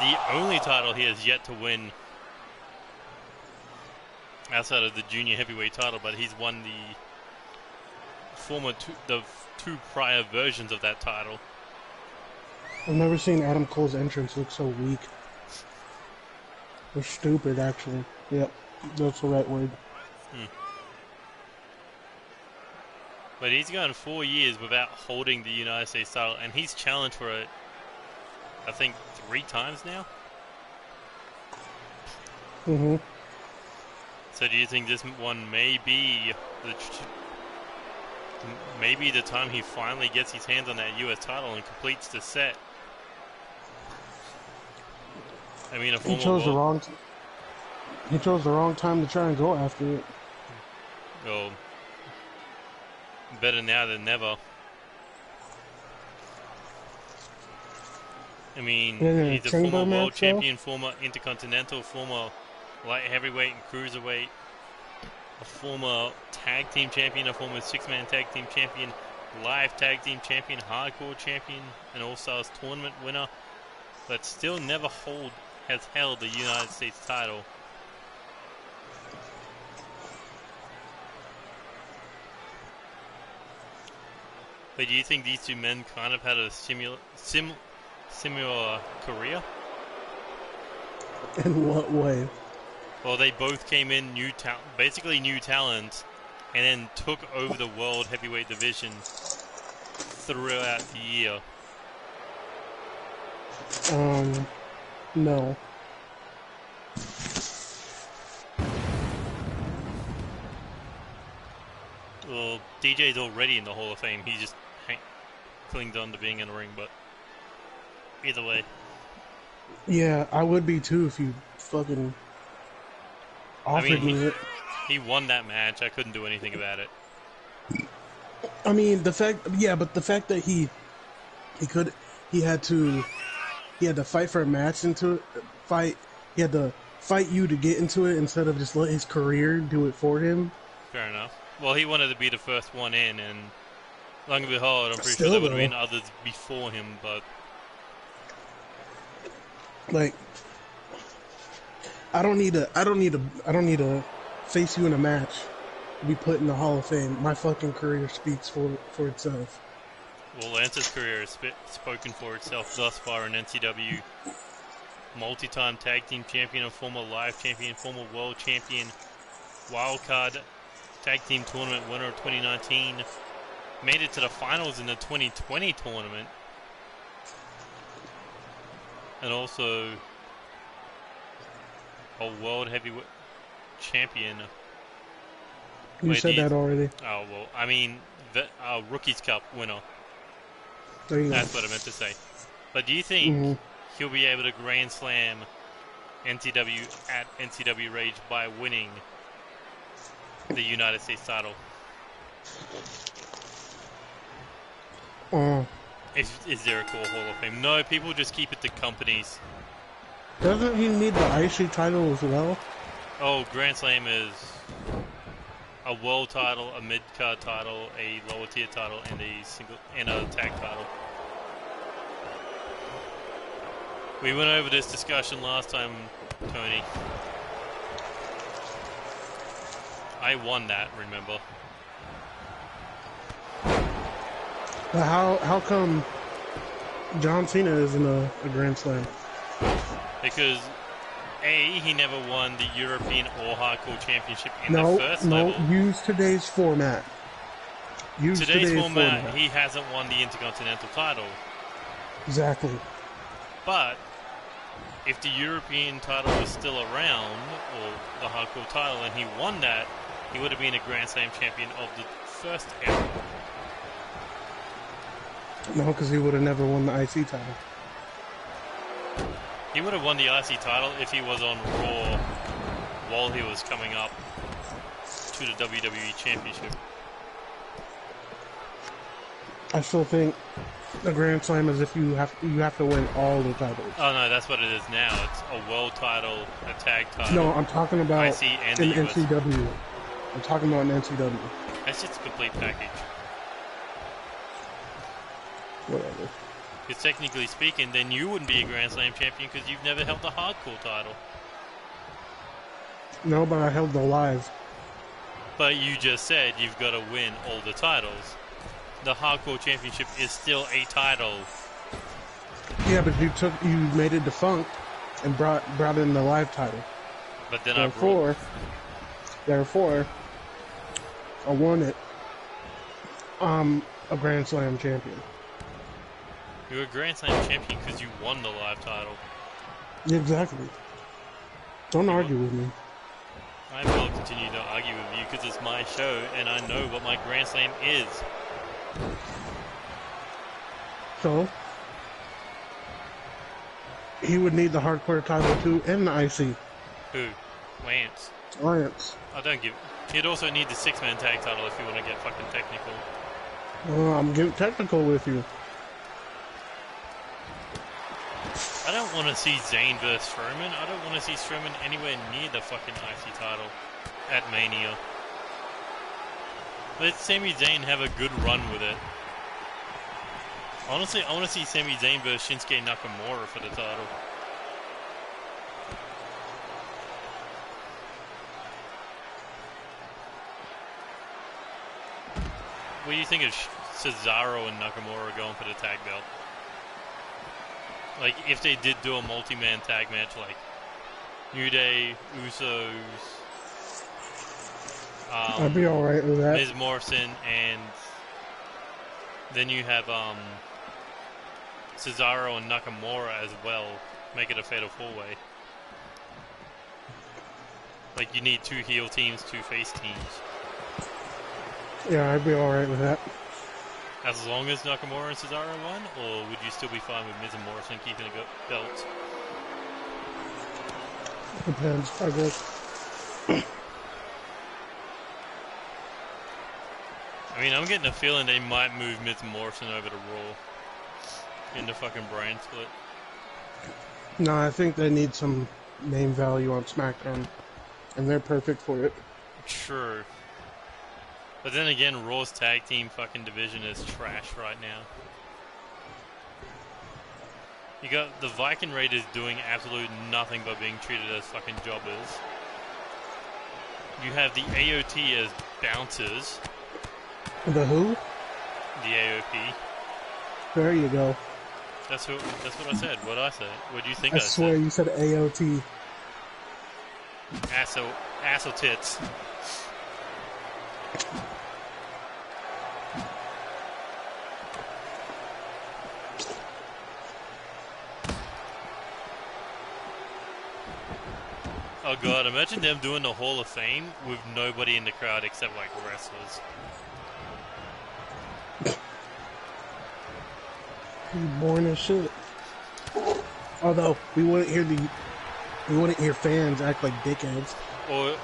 The only title he has yet to win outside of the junior heavyweight title, but he's won the two prior versions of that title. I've never seen Adam Cole's entrance look so weak. Or stupid, actually. Yep, that's the right word. But he's gone 4 years without holding the United States title, and he's challenged for it, I think, 3 times now? Mm-hmm. So do you think this one may be the time he finally gets his hands on that U.S. title and completes the set? I mean, he chose the wrong time to try and go after it. Well, better now than never. I mean, he's a former world champion, former intercontinental, former light heavyweight and cruiserweight, a former tag team champion, a former 6-man tag team champion, live tag team champion, hardcore champion, an All-Stars tournament winner, but still never has held the United States title. But do you think these two men kind of had a similar career? In what way? Well, they both came in basically new talent, and then took over the world heavyweight division throughout the year. No. Well, DJ's already in the Hall of Fame. He just clinged on to being in the ring, but either way. Yeah, I would be too if you fucking offered me it. He won that match. I couldn't do anything about it. I mean, the fact, yeah, but the fact that he had to fight for a match into it, he had to fight you to get into it instead of just let his career do it for him. Fair enough. Well, he wanted to be the first one in, and long and behold, I'm pretty Still, sure there would have though, been others before him, but like, I don't need to face you in a match to be put in the Hall of Fame. My fucking career speaks for itself. well, Lance's career has spoken for itself thus far in NCW. Multi-time tag team champion, a former live champion, former world champion, wildcard tag team tournament winner of 2019, made it to the finals in the 2020 tournament, and also a world heavyweight champion. You said that already. Oh, well, I mean, the Rookies Cup winner. There you go. That's what I meant to say. But do you think he'll be able to Grand Slam NCW at NCW Rage by winning the United States title? Is there a core Hall of Fame? No, people just keep it to companies. Doesn't he need the IC title as well? Oh, Grand Slam is a world title, a mid-card title, a lower tier title, and a tag title. We went over this discussion last time, Tony. I won that, remember? But how come John Cena isn't a Grand Slam? Because A, he never won the European or Hardcore Championship in the first level. Use today's format. Today's format, he hasn't won the Intercontinental title. Exactly. But if the European title was still around, or the Hardcore title, and he won that, he would have been a Grand Slam champion of the first era. No, because he would have never won the IC title. He would have won the IC title if he was on Raw while he was coming up to the WWE Championship. I still think the Grand Slam is if you have to win all the titles. Oh no, that's what it is now. It's a world title, a tag title. No, I'm talking about IC and in the US. NCW. I'm talking about an NCW. That's just a complete package. Whatever. Because technically speaking, then you wouldn't be a Grand Slam champion because you've never held the Hardcore title. No, but I held the live. But you just said you've got to win all the titles. The Hardcore Championship is still a title. Yeah, but you made it defunct and brought in the live title. But then Therefore, I won it. A Grand Slam champion. You're a Grand Slam champion because you won the live title. Exactly. Don't argue with me. I will continue to argue with you because it's my show and I know what my Grand Slam is. So, he would need the Hardcore title too and the IC. Who? Lance. Lance. I don't give... He'd also need the 6-man tag title if you want to get fucking technical. I'm getting technical with you. I don't want to see Zayn versus Strowman. I don't want to see Strowman anywhere near the fucking IC title at Mania. Let Sami Zayn have a good run with it. Honestly, I want to see Sami Zayn versus Shinsuke Nakamura for the title. What do you think of Cesaro and Nakamura going for the tag belt? Like, if they did do a multi-man tag match, like New Day, Usos, I'd be alright with that. Miz Morrison, and then you have Cesaro and Nakamura as well, Make it a fatal four-way. Like, you need 2 heel teams, 2 face teams. Yeah, I'd be alright with that. As long as Nakamura and Cesaro won, or would you still be fine with Miz and Morrison keeping the belts? Depends, I guess. I mean, I'm getting a feeling they might move Miz and Morrison over to Raw in the fucking brand split. No, I think they need some name value on SmackDown, and they're perfect for it. True. But then again, Raw's tag team fucking division is trash right now. You got the Viking Raiders doing absolute nothing but being treated as fucking jobbers. You have the AOT as bouncers. The who? The AOP. There you go. That's what I said. What'd I say? What do you think I I swear said? you said AOT. Assel tits. Oh god, imagine them doing the Hall of Fame with nobody in the crowd except like wrestlers. He's boring as shit. Although we wouldn't hear fans act like dickheads. Or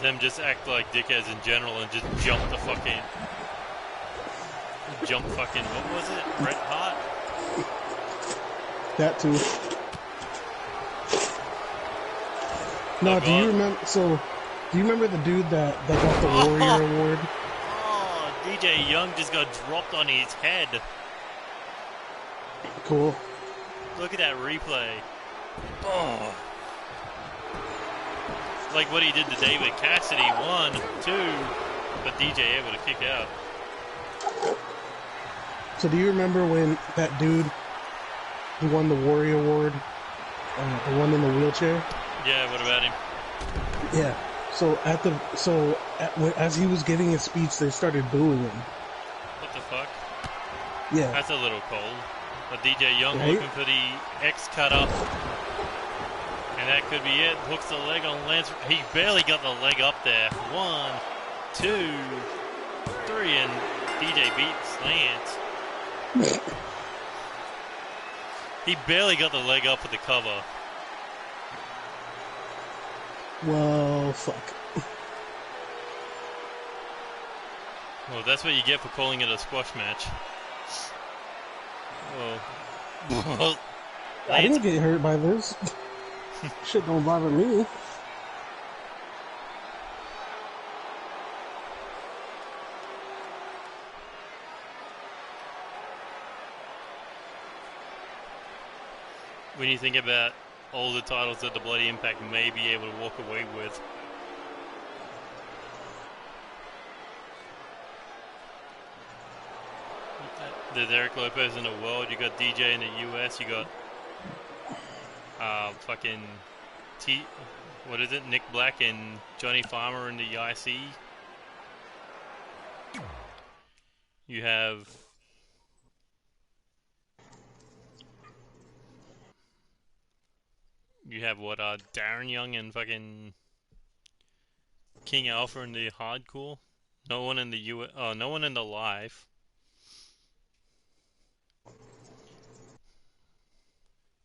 them just act like dickheads in general and just jump what was it? Bret Hart? That too. No, Oh, do you remember? So, do you remember the dude that got the Warrior Award? Oh, DJ Young just got dropped on his head. Cool. Look at that replay. Oh. Like what he did to David Cassidy, 1, 2, but DJ able to kick out. So, do you remember when that dude who won the Warrior Award, the one in the wheelchair? Yeah, what about him? Yeah. So as he was giving his speech, they started booing him. What the fuck? Yeah. That's a little cold. But DJ Young Right? looking for the X cutter. And that could be it. Hooks the leg on Lance. He barely got the leg up there. 1, 2, 3, and DJ beats Lance. He barely got the leg up for the cover. Well, fuck. Well, that's what you get for calling it a squash match. Well, I didn't get hurt by this. Shit don't bother me. when you think about all the titles that the Bloody Impact may be able to walk away with. There's Eric Lopez in the world, you got DJ in the US, you got fucking what is it, Nick Black and Johnny Farmer in the IC. You have what, Darren Young and fucking King Alpha in the hardcore. No one in the no one in the live.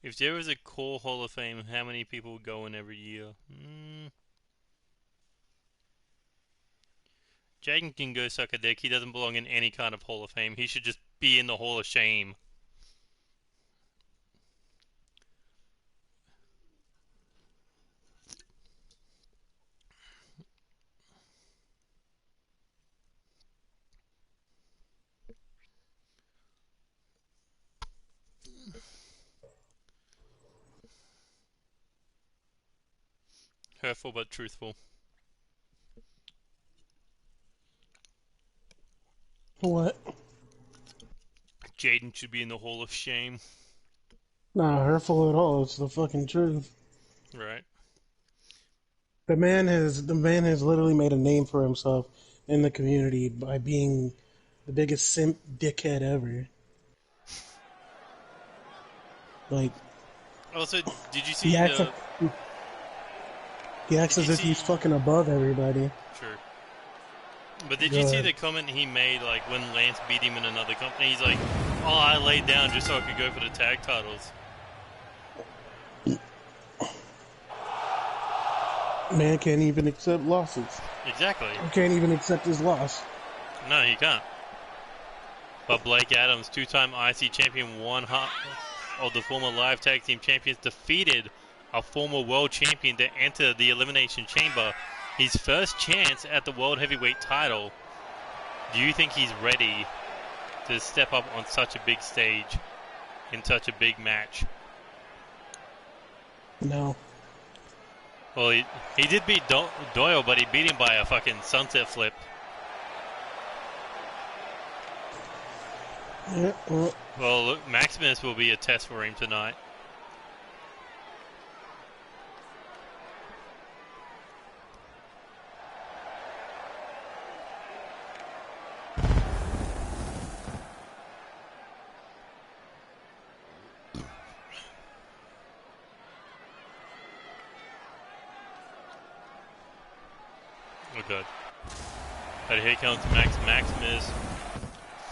If there was a core Hall of Fame, how many people would go in every year? Jaden can go suck a dick. He doesn't belong in any kind of Hall of Fame. He should just be in the Hall of Shame. Hurtful but truthful. What? Jaden should be in the Hall of Shame. Not hurtful at all. It's the fucking truth. Right. The man has literally made a name for himself in the community by being the biggest simp dickhead ever. Like, Also, did you He see acts, the? he acts Did you as if he's see? fucking above everybody. Sure. But did Go you see ahead. the comment he made, like when Lance beat him in another company? He's like, "Oh, I laid down just so I could go for the tag titles." Man can't even accept losses. Exactly. Or can't even accept his loss. No, he can't. But Blake Adams, two-time IC champion, one half of the former live tag team champions, defeated a former world champion to enter the Elimination Chamber. His first chance at the world heavyweight title. Do you think he's ready to step up on such a big stage in such a big match? No. Well, he did beat Doyle, but he beat him by a fucking sunset flip. Yeah, Well, look, Maximus will be a test for him tonight. Oh, good. But here comes Maximus,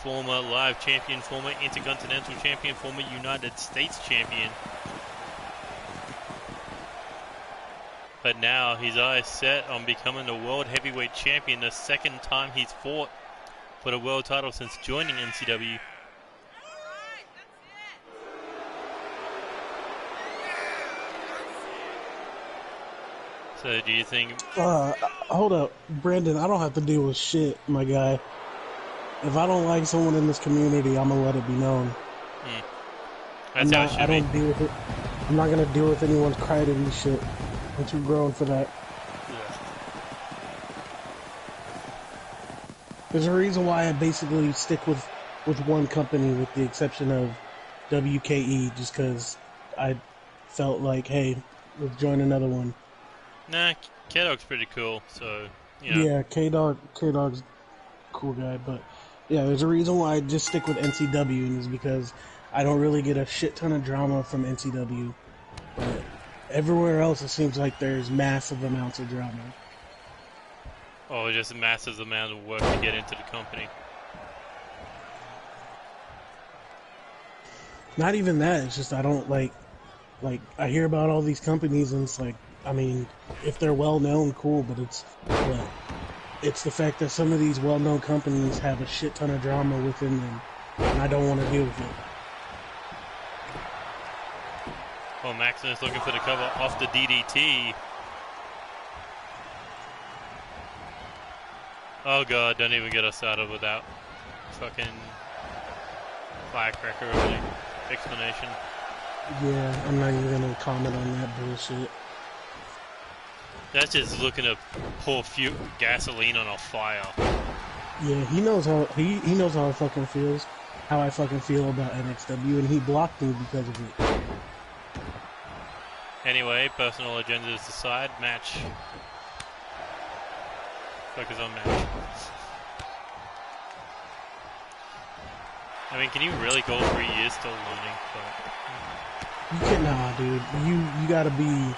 former live champion, former intercontinental champion, former United States champion. But now his eyes set on becoming the world heavyweight champion, the second time he's fought for the world title since joining NCW. So do you think... hold up. Brandon, I don't have to deal with shit, my guy. If I don't like someone in this community, I'm gonna let it be known. That's how it should be. Deal with it. I'm not gonna deal with anyone's crybaby shit. I'm too grown for that. Yeah. There's a reason why I basically stick with one company, with the exception of WKE, just because I felt like, hey, let's join another one. Nah, K-Dog's pretty cool, so, you know. Yeah, K-Dog's a cool guy, but yeah, there's a reason why I just stick with NCW, and it's because I don't really get a shit ton of drama from NCW. But everywhere else, it seems like there's massive amounts of drama. Oh, just a massive amount of work to get into the company. Not even that, it's just I don't like I hear about all these companies, and it's like, I mean, if they're well known, cool, but it's the fact that some of these well known companies have a shit ton of drama within them, and I don't want to deal with it. Well, Maximus looking for the cover off the DDT. Oh god, don't even get us started with that fucking firecracker of an explanation. Yeah, I'm not even gonna comment on that bullshit. That's just looking to pour gasoline on a fire. Yeah, he knows how he knows how it fucking feels, how I fucking feel about NXW, and he blocked me because of it. Anyway, personal agendas aside, match. Focus on match. I mean, can you really go 3 years still learning? But... You can't, nah, dude. You gotta be.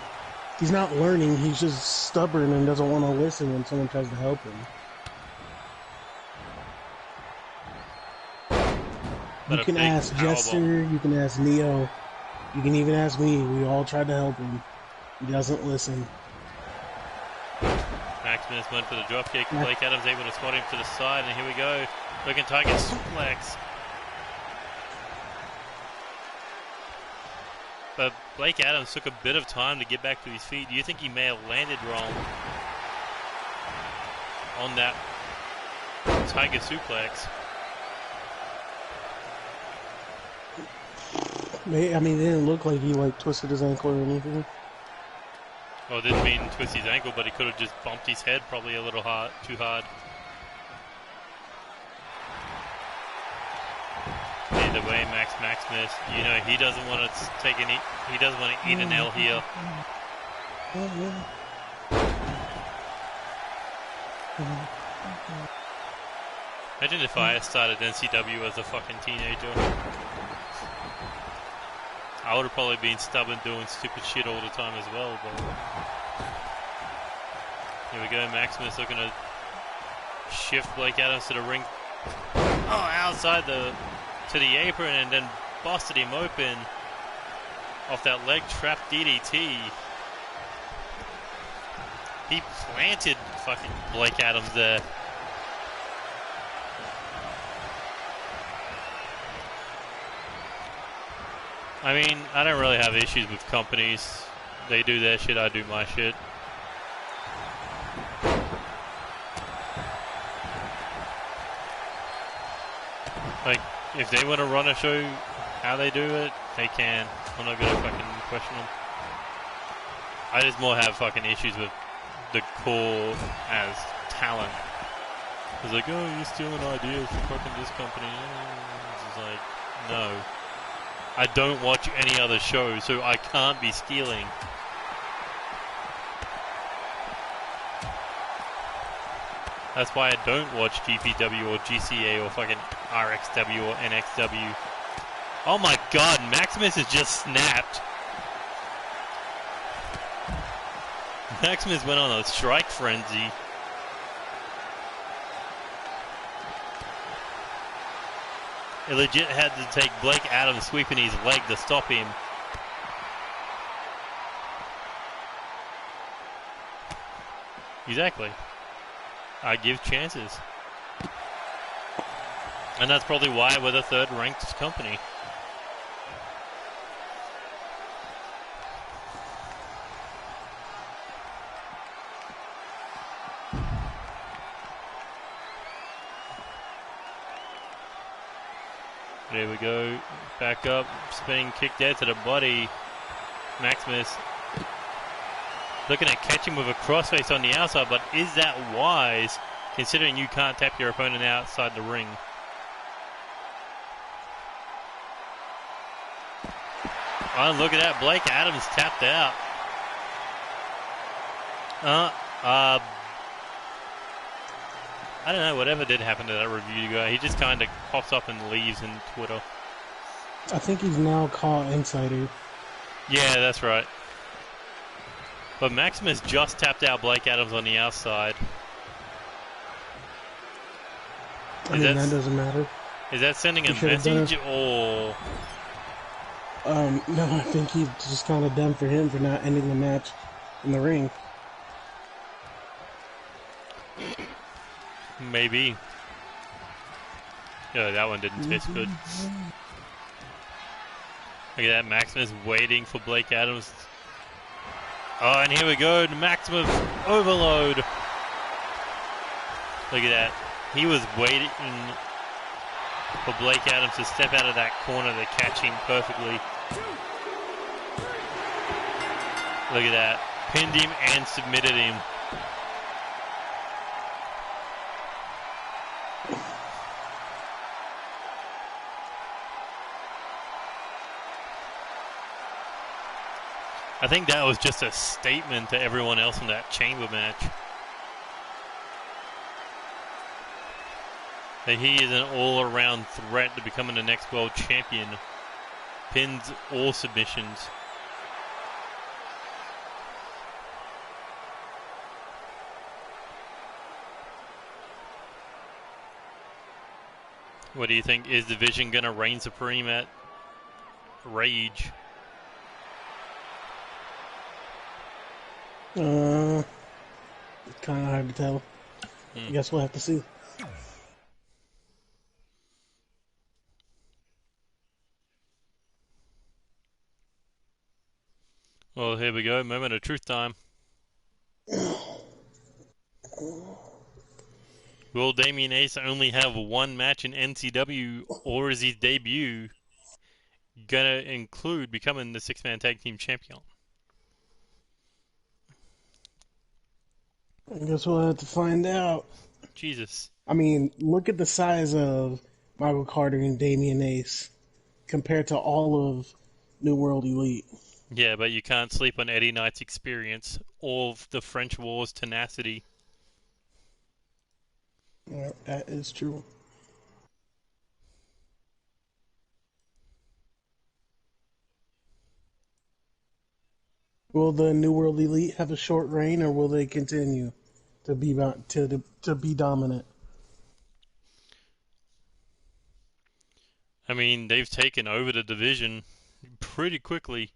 He's not learning. He's just stubborn and doesn't want to listen when someone tries to help him. But you can ask Jester. You can ask Neo. You can even ask me. We all tried to help him. He doesn't listen. Maximus went for the dropkick. Blake Adams able to squat him to the side, and here we go. Looking Tiger suplex. But Blake Adams took a bit of time to get back to his feet. Do you think he may have landed wrong on that Tiger suplex? I mean, it didn't look like he twisted his ankle or anything. Well, it didn't mean twist his ankle, but he could have just bumped his head probably a little too hard. Either way, Maximus, you know, he doesn't want to he doesn't want to eat an L here. Imagine if I started NCW as a fucking teenager. I would have probably been stubborn doing stupid shit all the time as well, but here we go. Maximus looking to shift Blake Adams to the ring. Oh, outside to the apron, and then busted him open off that leg trap DDT. He planted fucking Blake Adams there. I mean, I don't really have issues with companies. They do their shit, I do my shit. Like, if they want to run a show how they do it, they can. I'm not gonna fucking question them. I just more have fucking issues with the core as talent. It's like, oh, you're stealing ideas from fucking this company. It's just like, no. I don't watch any other show, so I can't be stealing. That's why I don't watch GPW or GCA or fucking RXW or NXW. Oh my god, Maximus has just snapped. Maximus went on a strike frenzy. It legit had to take Blake Adams sweeping his leg to stop him. Exactly. I give chances. And that's probably why we're the third ranked company. There we go. Back up. Spinning kick there to the body. Maximus looking at catching with a crossface on the outside, but is that wise considering you can't tap your opponent outside the ring? Oh, look at that. Blake Adams tapped out. I don't know, whatever did happen to that review guy, he just kind of pops up and leaves in Twitter. I think he's now called Insider. Yeah, that's right. But Maximus just tapped out Blake Adams on the outside. I mean, that doesn't matter. Is that sending a message or? No, I think he's just kind of done for him for not ending the match in the ring. Maybe. Yeah, that one didn't taste good. Look at that, Maximus waiting for Blake Adams. Oh, and here we go, Maximus overload. Look at that. He was waiting for Blake Adams to step out of that corner to catch him perfectly. Look at that. Pinned him and submitted him. I think that was just a statement to everyone else in that chamber match. That he is an all-around threat to becoming the next world champion. Pins or submissions. What do you think? Is the Vision going to reign supreme at Rage? It's kind of hard to tell. I guess we'll have to see. Well, here we go. Moment of truth time. Will Damian Ace only have one match in NCW, or is his debut gonna include becoming the six-man tag team champion? I guess we'll have to find out. Jesus. I mean, look at the size of Michael Carter and Damian Ace compared to all of New World Elite. Yeah, but you can't sleep on Eddie Knight's experience or the French War's tenacity. Yeah, that is true. Will the New World Elite have a short reign, or will they continue to be dominant? I mean, they've taken over the division pretty quickly.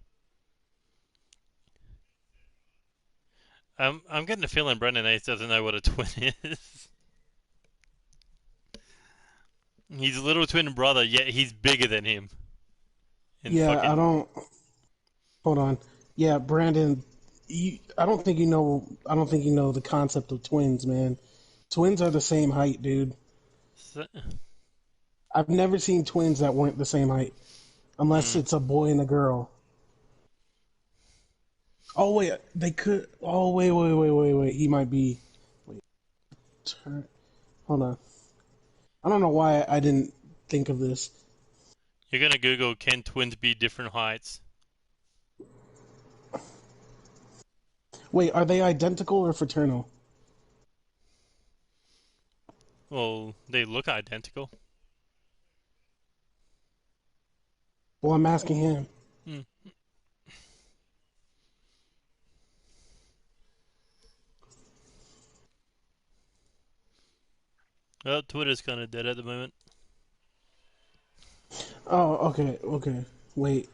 I'm getting a feeling Brendan Ace doesn't know what a twin is. He's a little twin brother, yet he's bigger than him. And Yeah, I fucking don't. Hold on. Yeah, Brandon, I don't think you know. I don't think you know the concept of twins, man. Twins are the same height, dude. I've never seen twins that weren't the same height, unless mm, it's a boy and a girl. Oh wait, they could. Oh wait. He might be. Wait, turn. Hold on. I don't know why I didn't think of this. you're gonna Google can twins be different heights? Wait, are they identical or fraternal? Well, they look identical. Well, I'm asking him. Mm. Well, Twitter's kind of dead at the moment. Oh, okay. Wait.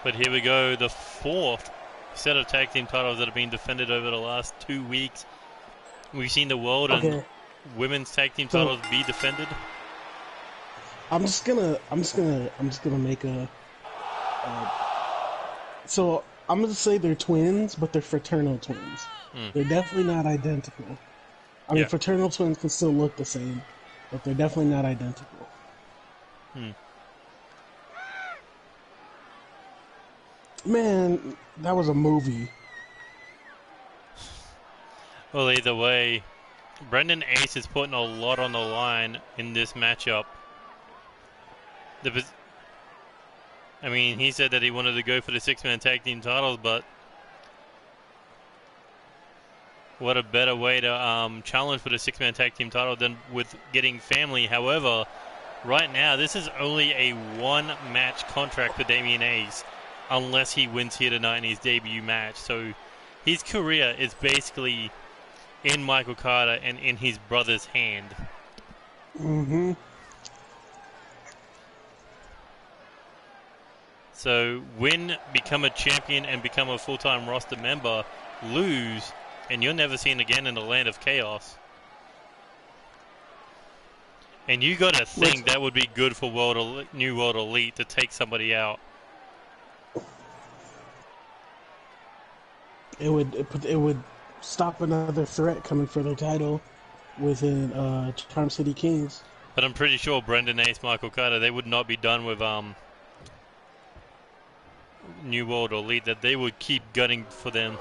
But here we go, the fourth set of tag team titles that have been defended over the last 2 weeks. We've seen the world and Okay. women's tag team So titles be defended. I'm just gonna make so I'm gonna say they're twins, but they're fraternal twins. Mm. They're definitely not identical. I mean, Yeah. fraternal twins can still look the same, but they're definitely not identical. Mm. Man, that was a movie. Well, either way, Brendan Ace is putting a lot on the line in this matchup. I mean, he said that he wanted to go for the six-man tag team titles, but what a better way to challenge for the six-man tag team title than with getting family. However, right now, this is only a one-match contract for Damian Ace, unless he wins here tonight in his debut match. So his career is basically in Michael Carter and in his brother's hand. Mm-hmm. So win, become a champion, and become a full-time roster member. Lose, and you're never seen again in the land of chaos. And you got to think that would be good for New World Elite to take somebody out. It would stop another threat coming for their title within Charm City Kings. But I'm pretty sure Brendan Ace, Michael Carter, they would not be done with New World Elite. That they would keep gunning for them.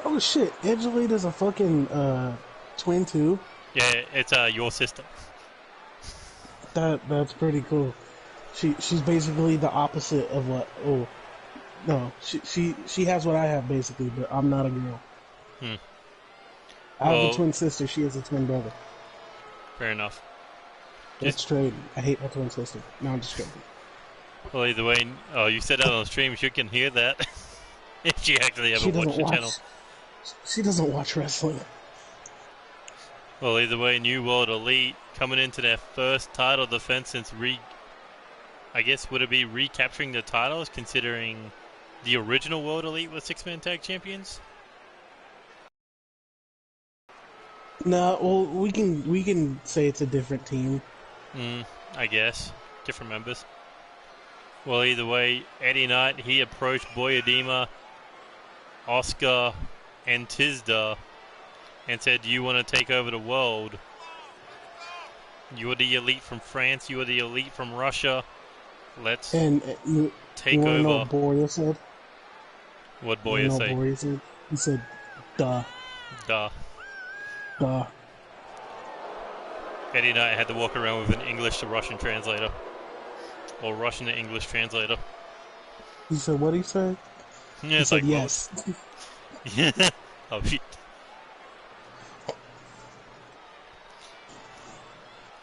Oh shit, Angelina's a fucking twin too. Yeah, it's your sister. That's pretty cool. She's basically the opposite of what. Oh no, she has what I have basically, but I'm not a girl. Hmm. I have a twin sister. She has a twin brother. Fair enough. That's straight. I hate my twin sister. No, I'm just joking. Well, either way, you said that on stream. You can hear that if she actually ever watched the channel. She doesn't watch wrestling. Well, either way, New World Elite coming into their first title defense since I guess would it be recapturing the titles, considering the original World Elite was six-man tag champions? No, well, we can say it's a different team. I guess different members. Well, either way, Eddie Knight, he approached Boyadima, Oscar, and Tisda and said, "Do you want to take over the world? You are the elite from France. You are the elite from Russia. Let's take over." Know what Boria said? What Boria say? Boria said? He said, "Duh." Duh. Duh. Eddie Knight had to walk around with an English to Russian translator. Or Russian to English translator. He said, what did he say? Yeah, he said, yes. Yeah. Oh, shit.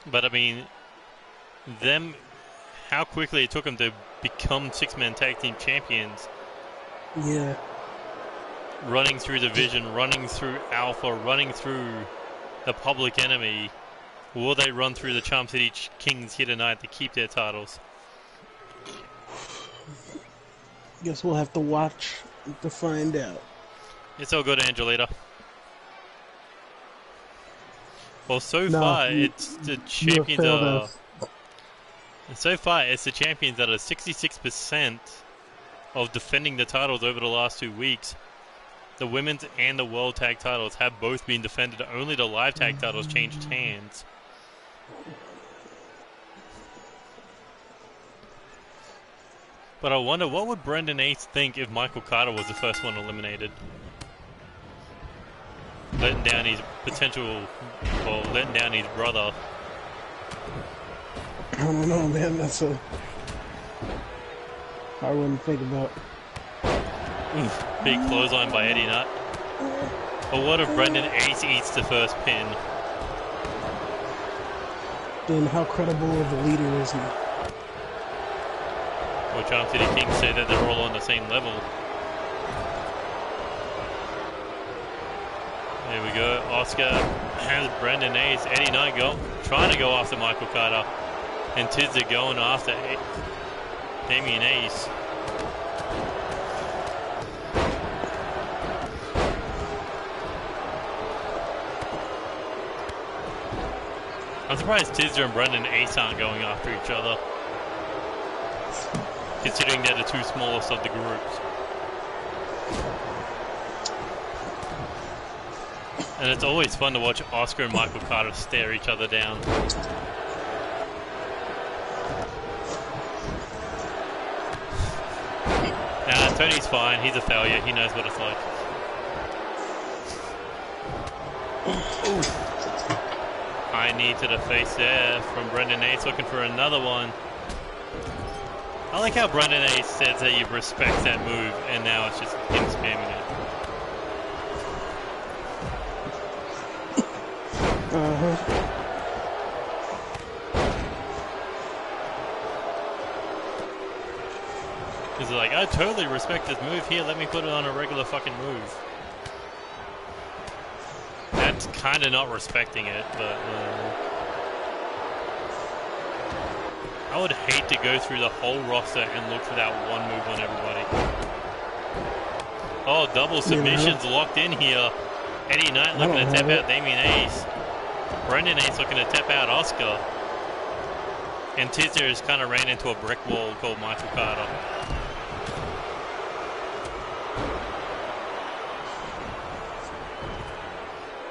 But I mean, them, how quickly it took them to become six-man tag team champions. Yeah. Running through Division, running through Alpha, running through the Public Enemy. Will they run through the Charm City Kings here tonight to keep their titles? Guess we'll have to watch to find out. It's all good, Angelita. Well, so No, far, it's the champions are... So far, it's the champions that are 66% of defending the titles over the last 2 weeks. The women's and the world tag titles have both been defended. Only the live tag titles changed hands. But I wonder, what would Brendan Ace think if Michael Carter was the first one eliminated? Letting down his potential, or letting down his brother. I don't know, man. That's a hard one to think about. Big clothesline by Eddie Nutt. But what if Brendan Ace eats the first pin? Then how credible of a leader is he? Well, Charm City Kings say that they're all on the same level. There we go. Oscar has Brendan Ace. Eddie Knight trying to go after Michael Carter. And Tizza going after Damian Ace. I'm surprised Tizza and Brendan Ace aren't going after each other, considering they're the two smallest of the groups. And it's always fun to watch Oscar and Michael Carter stare each other down. Nah, Tony's fine. He's a failure. He knows what it's like. High knee to the face there from Brendan Ace, looking for another one. I like how Brendan Ace says that he respects that move, and now it's just him spamming it. He's like, I totally respect this move. Here, let me put it on a regular fucking move. That's kind of not respecting it, but I would hate to go through the whole roster and look for that one move on everybody. Oh, double submissions locked in here. Eddie Knight looking to tap out Damian Ace. Brendan Ace looking to tap out Oscar. And Tizzer has kind of ran into a brick wall called Michael Carter.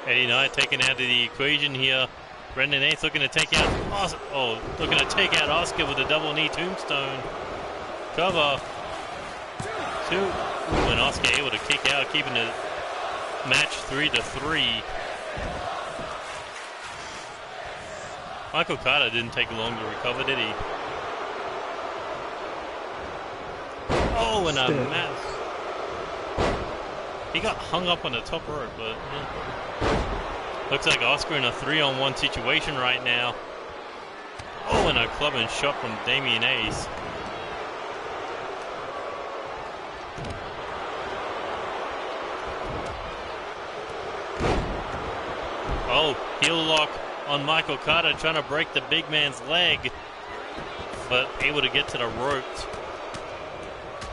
Eddie Knight taken out of the equation here. Brendan Ace looking to take out Oscar with a double knee tombstone. Cover. Two. Ooh, and Oscar able to kick out, keeping the match 3-3. Michael Carter didn't take long to recover, did he? Oh, and a mess. He got hung up on the top rope, but yeah. Looks like Oscar in a 3-on-1 situation right now. Oh, and a clubbing shot from Damian Ace. Oh, heel lock on Michael Carter, trying to break the big man's leg, but able to get to the ropes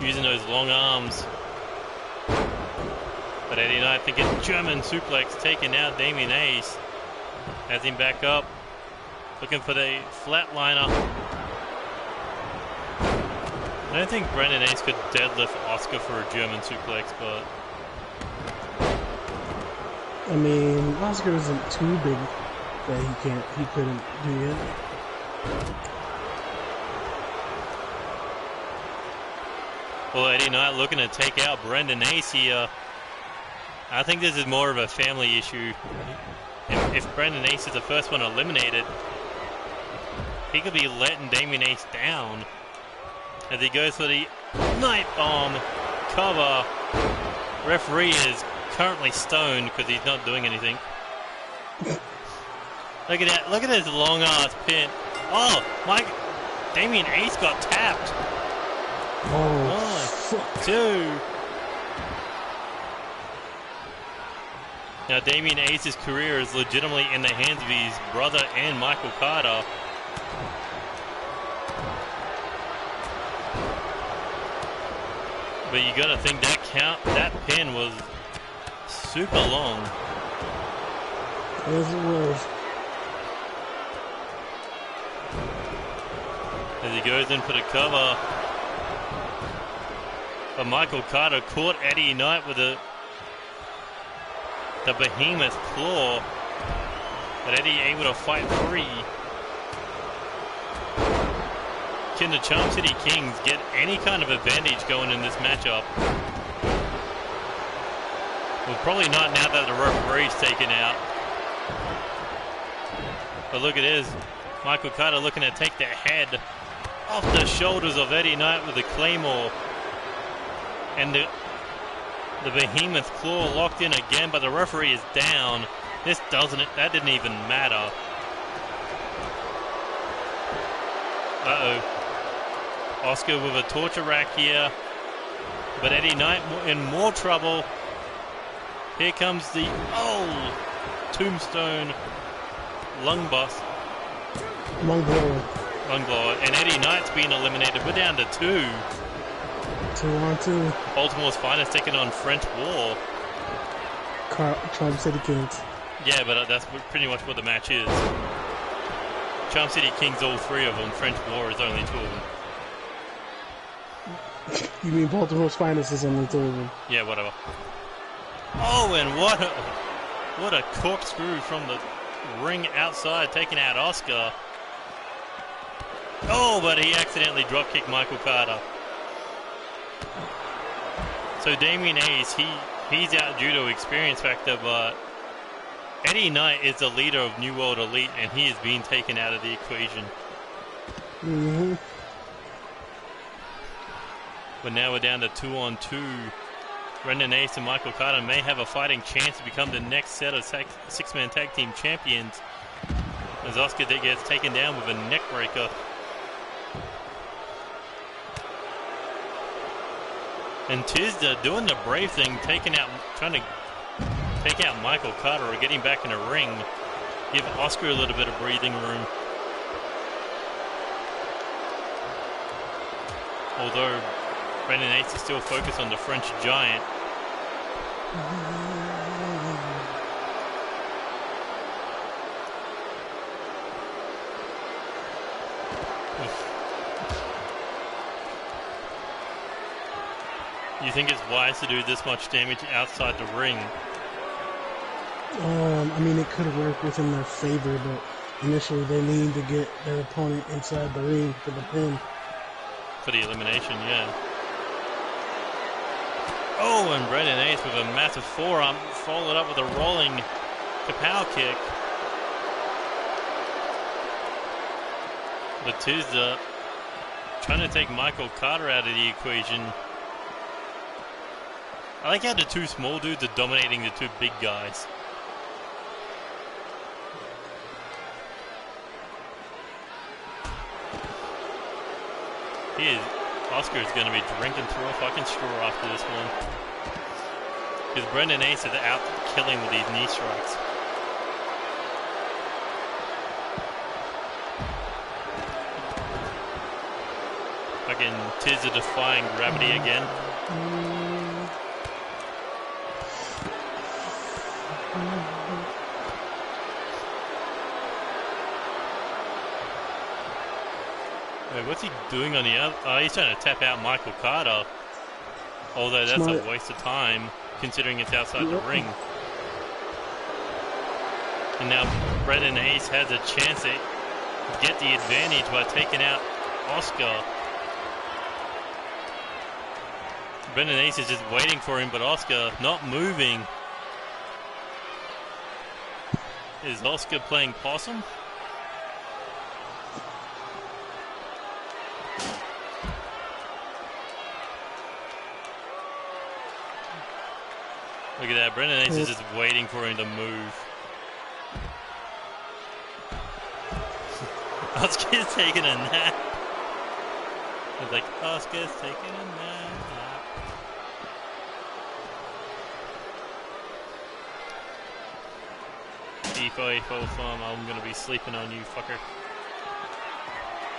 using those long arms. But Eddie Knight thinking German suplex, taking out Damian Ace. Has him back up, looking for the flatliner. I don't think Brendan Ace could deadlift Oscar for a German suplex, but I mean, Oscar isn't too big that he couldn't do it. Well, Eddie Knight looking to take out Brendan Ace here. I think this is more of a family issue. If Brendan Ace is the first one eliminated, he could be letting Damian Ace down as he goes for the night bomb cover. Referee is currently stoned because he's not doing anything. Look at that. Look at this long ass pin. Oh, Mike. Damien Ace got tapped. Oh, One, fuck. two. Now Damien Ace's career is legitimately in the hands of his brother and Michael Carter. But you gotta think that pin was super long. Yes, it was. As he goes in for the cover. But Michael Carter caught Eddie Knight with the behemoth claw. But Eddie able to fight free. Can the Charm City Kings get any kind of advantage going in this matchup? Well, probably not now that the referee's taken out. But look at this. Michael Carter looking to take the head off the shoulders of Eddie Knight with the Claymore. And the behemoth claw locked in again, but the referee is down. That didn't even matter. Uh-oh. Oscar with a torture rack here. But Eddie Knight in more trouble. Here comes the, tombstone lung bust. Lung blower. Lung blower. And Eddie Knight's being eliminated. We're down to 2. 2-on-2. Baltimore's finest taking on French War. Charm City Kings. Yeah, but that's pretty much what the match is. Charm City Kings, all 3 of them. French War is only 2 of them. You mean Baltimore's finest is only 2 of them? Yeah, whatever. Oh, and what a corkscrew from the ring outside, taking out Oscar. Oh, but he accidentally drop-kicked Michael Carter. So Damien Ace, he's out due to experience factor, but Eddie Knight is the leader of New World Elite, and he is being taken out of the equation. Mm-hmm. But now we're down to 2-on-2. Brendan Ace and Michael Carter may have a fighting chance to become the next set of 6-man tag team champions, as Oscar gets taken down with a neck breaker. And Tisda doing the brave thing, trying to take out Michael Carter or getting back in the ring. Give Oscar a little bit of breathing room. Although Brendan Ace is still focused on the French Giant. You think it's wise to do this much damage outside the ring? I mean, it could have worked within their favor, but initially they need to get their opponent inside the ring for the pin. For the elimination, yeah. Oh, and Brendan Ace with a massive forearm, followed up with a rolling kapow kick. But Tisda trying to take Michael Carter out of the equation. I like how the 2 small dudes are dominating the 2 big guys. Oscar is going to be drinking through a fucking straw after this one. Because Brendan Ace is out killing with these knee strikes. Fucking Tisda defying gravity again. Wait, what's he doing on the other? Oh, he's trying to tap out Michael Carter. Although that's a waste of time, considering it's outside the ring. And now Brendan Ace has a chance to get the advantage by taking out Oscar. Brendan Ace is just waiting for him, but Oscar not moving. Is Oscar playing possum? Look at that, Brendan Ace is just waiting for him to move. Oscar's taking a nap. It's like, Oscar's taking a nap. E4, farm, I'm gonna be sleeping on you, fucker.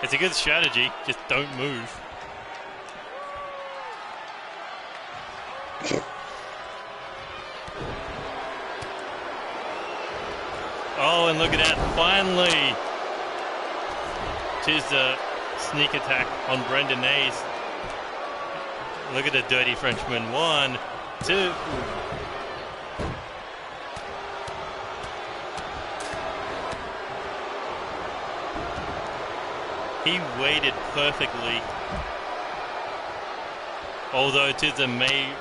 It's a good strategy, just don't move. Oh, and look at that, finally! Tis the sneak attack on Brendan Ace. Look at the dirty Frenchman. 1, 2. He waited perfectly. Although Tizza may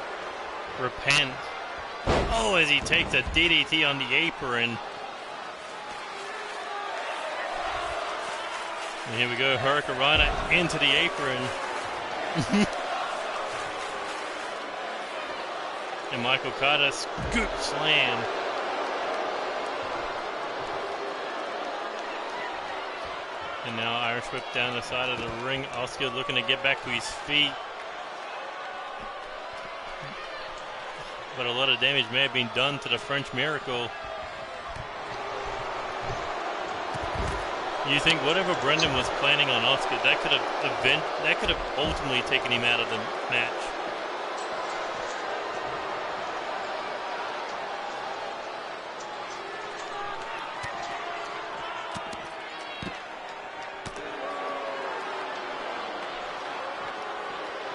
repent. Oh, as he takes a DDT on the apron. And here we go, Hurricanrana into the apron. And Michael Carter scoop slam. And now Irish whip down the side of the ring. Oscar looking to get back to his feet. But a lot of damage may have been done to the French Miracle. You think whatever Brendan was planning on Oscar, that could have ultimately taken him out of the match.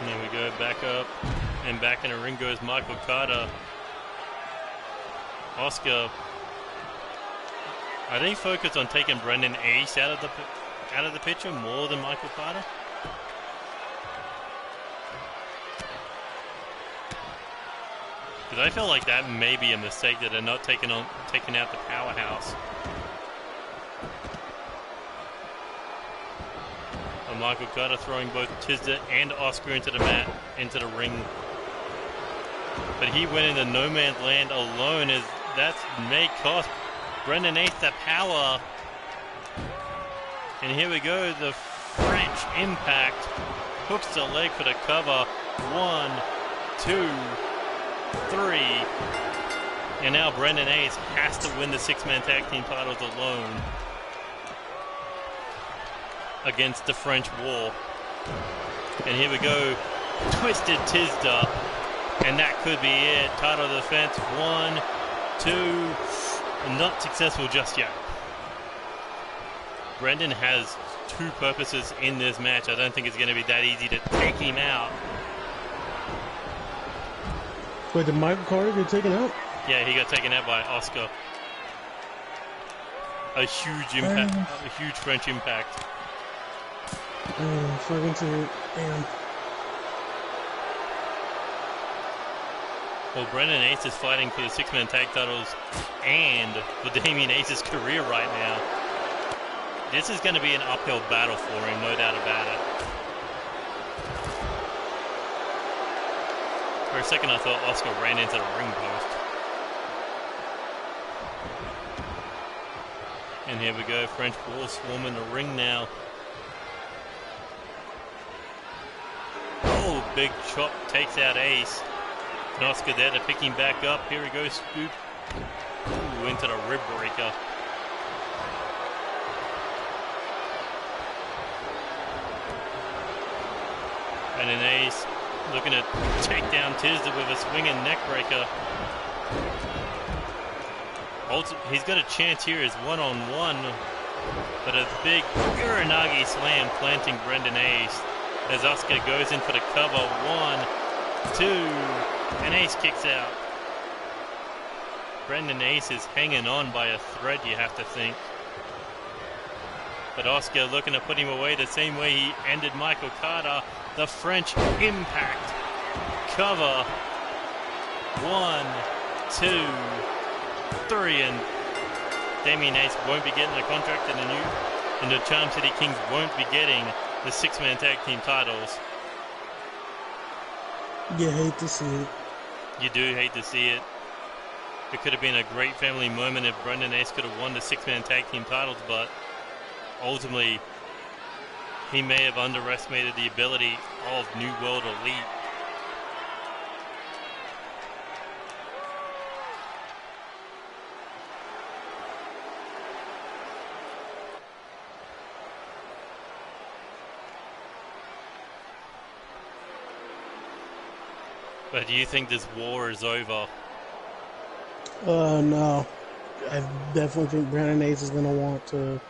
And here we go, back up, and back in the ring goes Michael Carter. Oscar. Are they focused on taking Brendan Ace out of the picture more than Michael Carter? Because I feel like that may be a mistake that they're not taking out the powerhouse. And Michael Carter throwing both Tizda and Oscar into the mat, into the ring. But he went into no man's land alone, as that may cost Brendan Ace the power. And here we go, the French Impact hooks the leg for the cover. 1, 2, 3. And now Brendan Ace has to win the 6-man tag team titles alone against the French War. And here we go, Twisted Tizda. And that could be it. Title defense, 1, 2. Not successful just yet. Brendan has two purposes in this match. I don't think it's going to be that easy to take him out. Wait, did Michael Carter get taken out? Yeah, he got taken out by Oscar. A huge impact, a huge French Impact. Fucking to damn. Well, Brendan Ace is fighting for the 6-man tag titles and for Damien Ace's career right now. This is going to be an uphill battle for him, no doubt about it. For a second, I thought Oscar ran into the ring post. And here we go, French War swarming the ring now. Oh, big chop takes out Ace. And Oscar there to pick him back up. Here we go, scoop. Ooh, into the rib breaker. And an Ace looking to take down Tizda with a swinging neck breaker. He's got a chance here as one-on-one, but a big Uranagi slam planting Brendan Ace as Oscar goes in for the cover. 1, 2, and Ace kicks out. Brendan Ace is hanging on by a thread, you have to think. But Oscar looking to put him away the same way he ended Michael Carter. The French Impact cover. 1, 2, 3, and Damien Ace won't be getting a contract and the Charm City Kings won't be getting the 6-man tag team titles. You hate to see it. You do hate to see it. It could have been a great family moment if Brendan Ace could have won the 6-man tag team titles, but ultimately he may have underestimated the ability of New World Elite. But do you think this war is over? No. I definitely think Brandon Ace is going to want to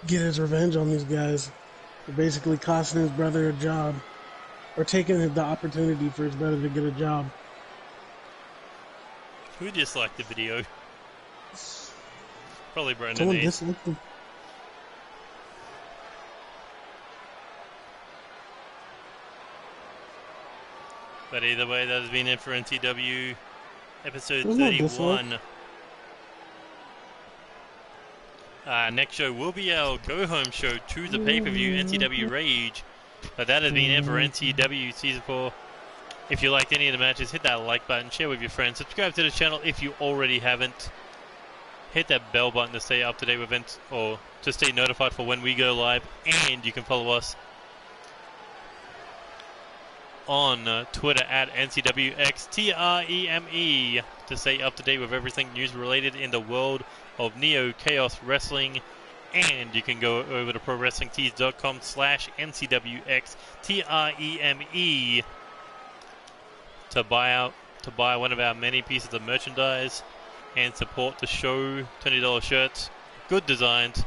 get his revenge on these guys. They're basically costing his brother a job, or taking the opportunity for his brother to get a job. Who disliked the video? Probably Brandon Someone Ace. disliked him. But either way, that has been it for NCW episode There's no dislike. 31. Next show will be our go-home show to the pay-per-view, NCW Rage. But that has been it for NCW Season 4. If you liked any of the matches, hit that like button, share with your friends, subscribe to the channel if you already haven't. Hit that bell button to stay up to date with events, or to stay notified for when we go live. And you can follow us on Twitter at NCWXTREME to stay up to date with everything news related in the world of Neo Chaos Wrestling. And you can go over to ProWrestlingTees.com/NCWXTREME to buy one of our many pieces of merchandise and support the show. $20 shirts, good designs,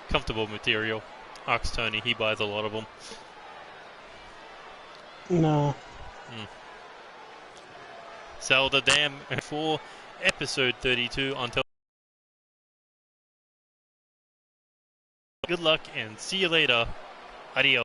comfortable material. Ask Tony, he buys a lot of them. No. Sell the damn for episode 32. Until good luck and see you later. Adios.